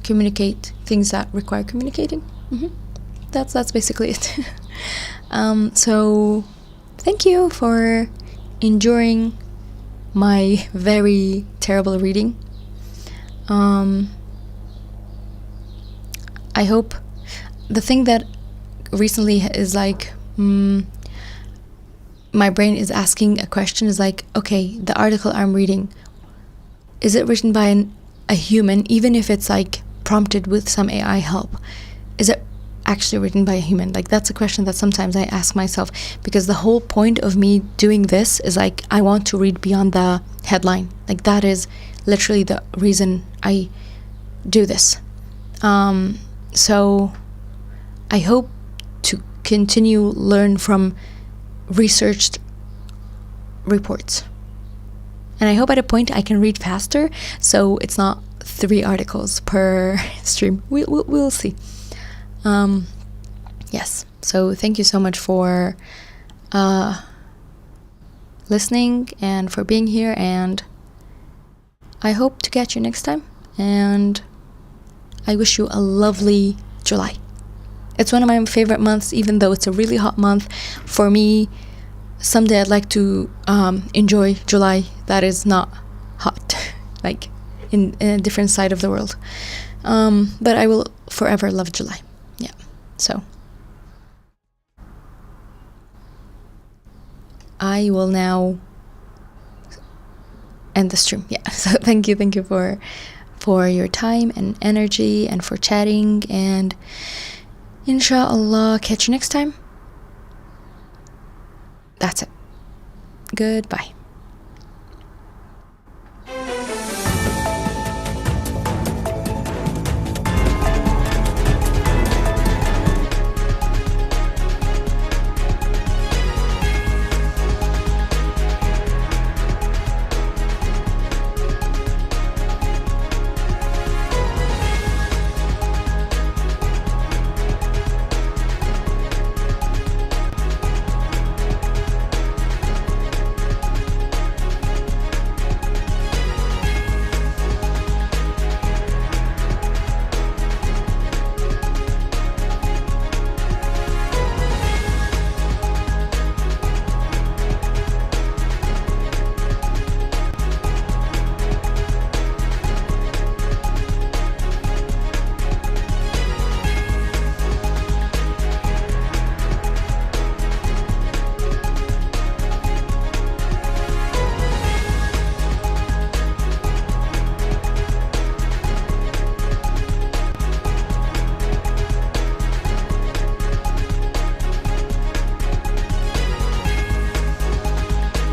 communicate things that require communicating. That's basically it. So thank you for enduring my very terrible reading. I hope the thing that recently is like my brain is asking a question is like, okay, the article I'm reading, is it written by a human, even if it's like prompted with some AI help? Is it actually written by a human? Like that's a question that sometimes I ask myself, because the whole point of me doing this is like I want to read beyond the headline. Like that is literally the reason I do this. So I hope to continue learn from researched reports, and I hope at a point I can read faster, so it's not 3 articles per stream. We'll see. Yes, so thank you so much for listening and for being here, and I hope to catch you next time, and I wish you a lovely July. It's one of my favorite months, even though it's a really hot month. For me, someday I'd like to enjoy July that is not hot, like in a different side of the world. But I will forever love July. Yeah, so I will now end the stream. Yeah, so thank you for your time and energy and for chatting, and inshallah catch you next time. That's it. Goodbye.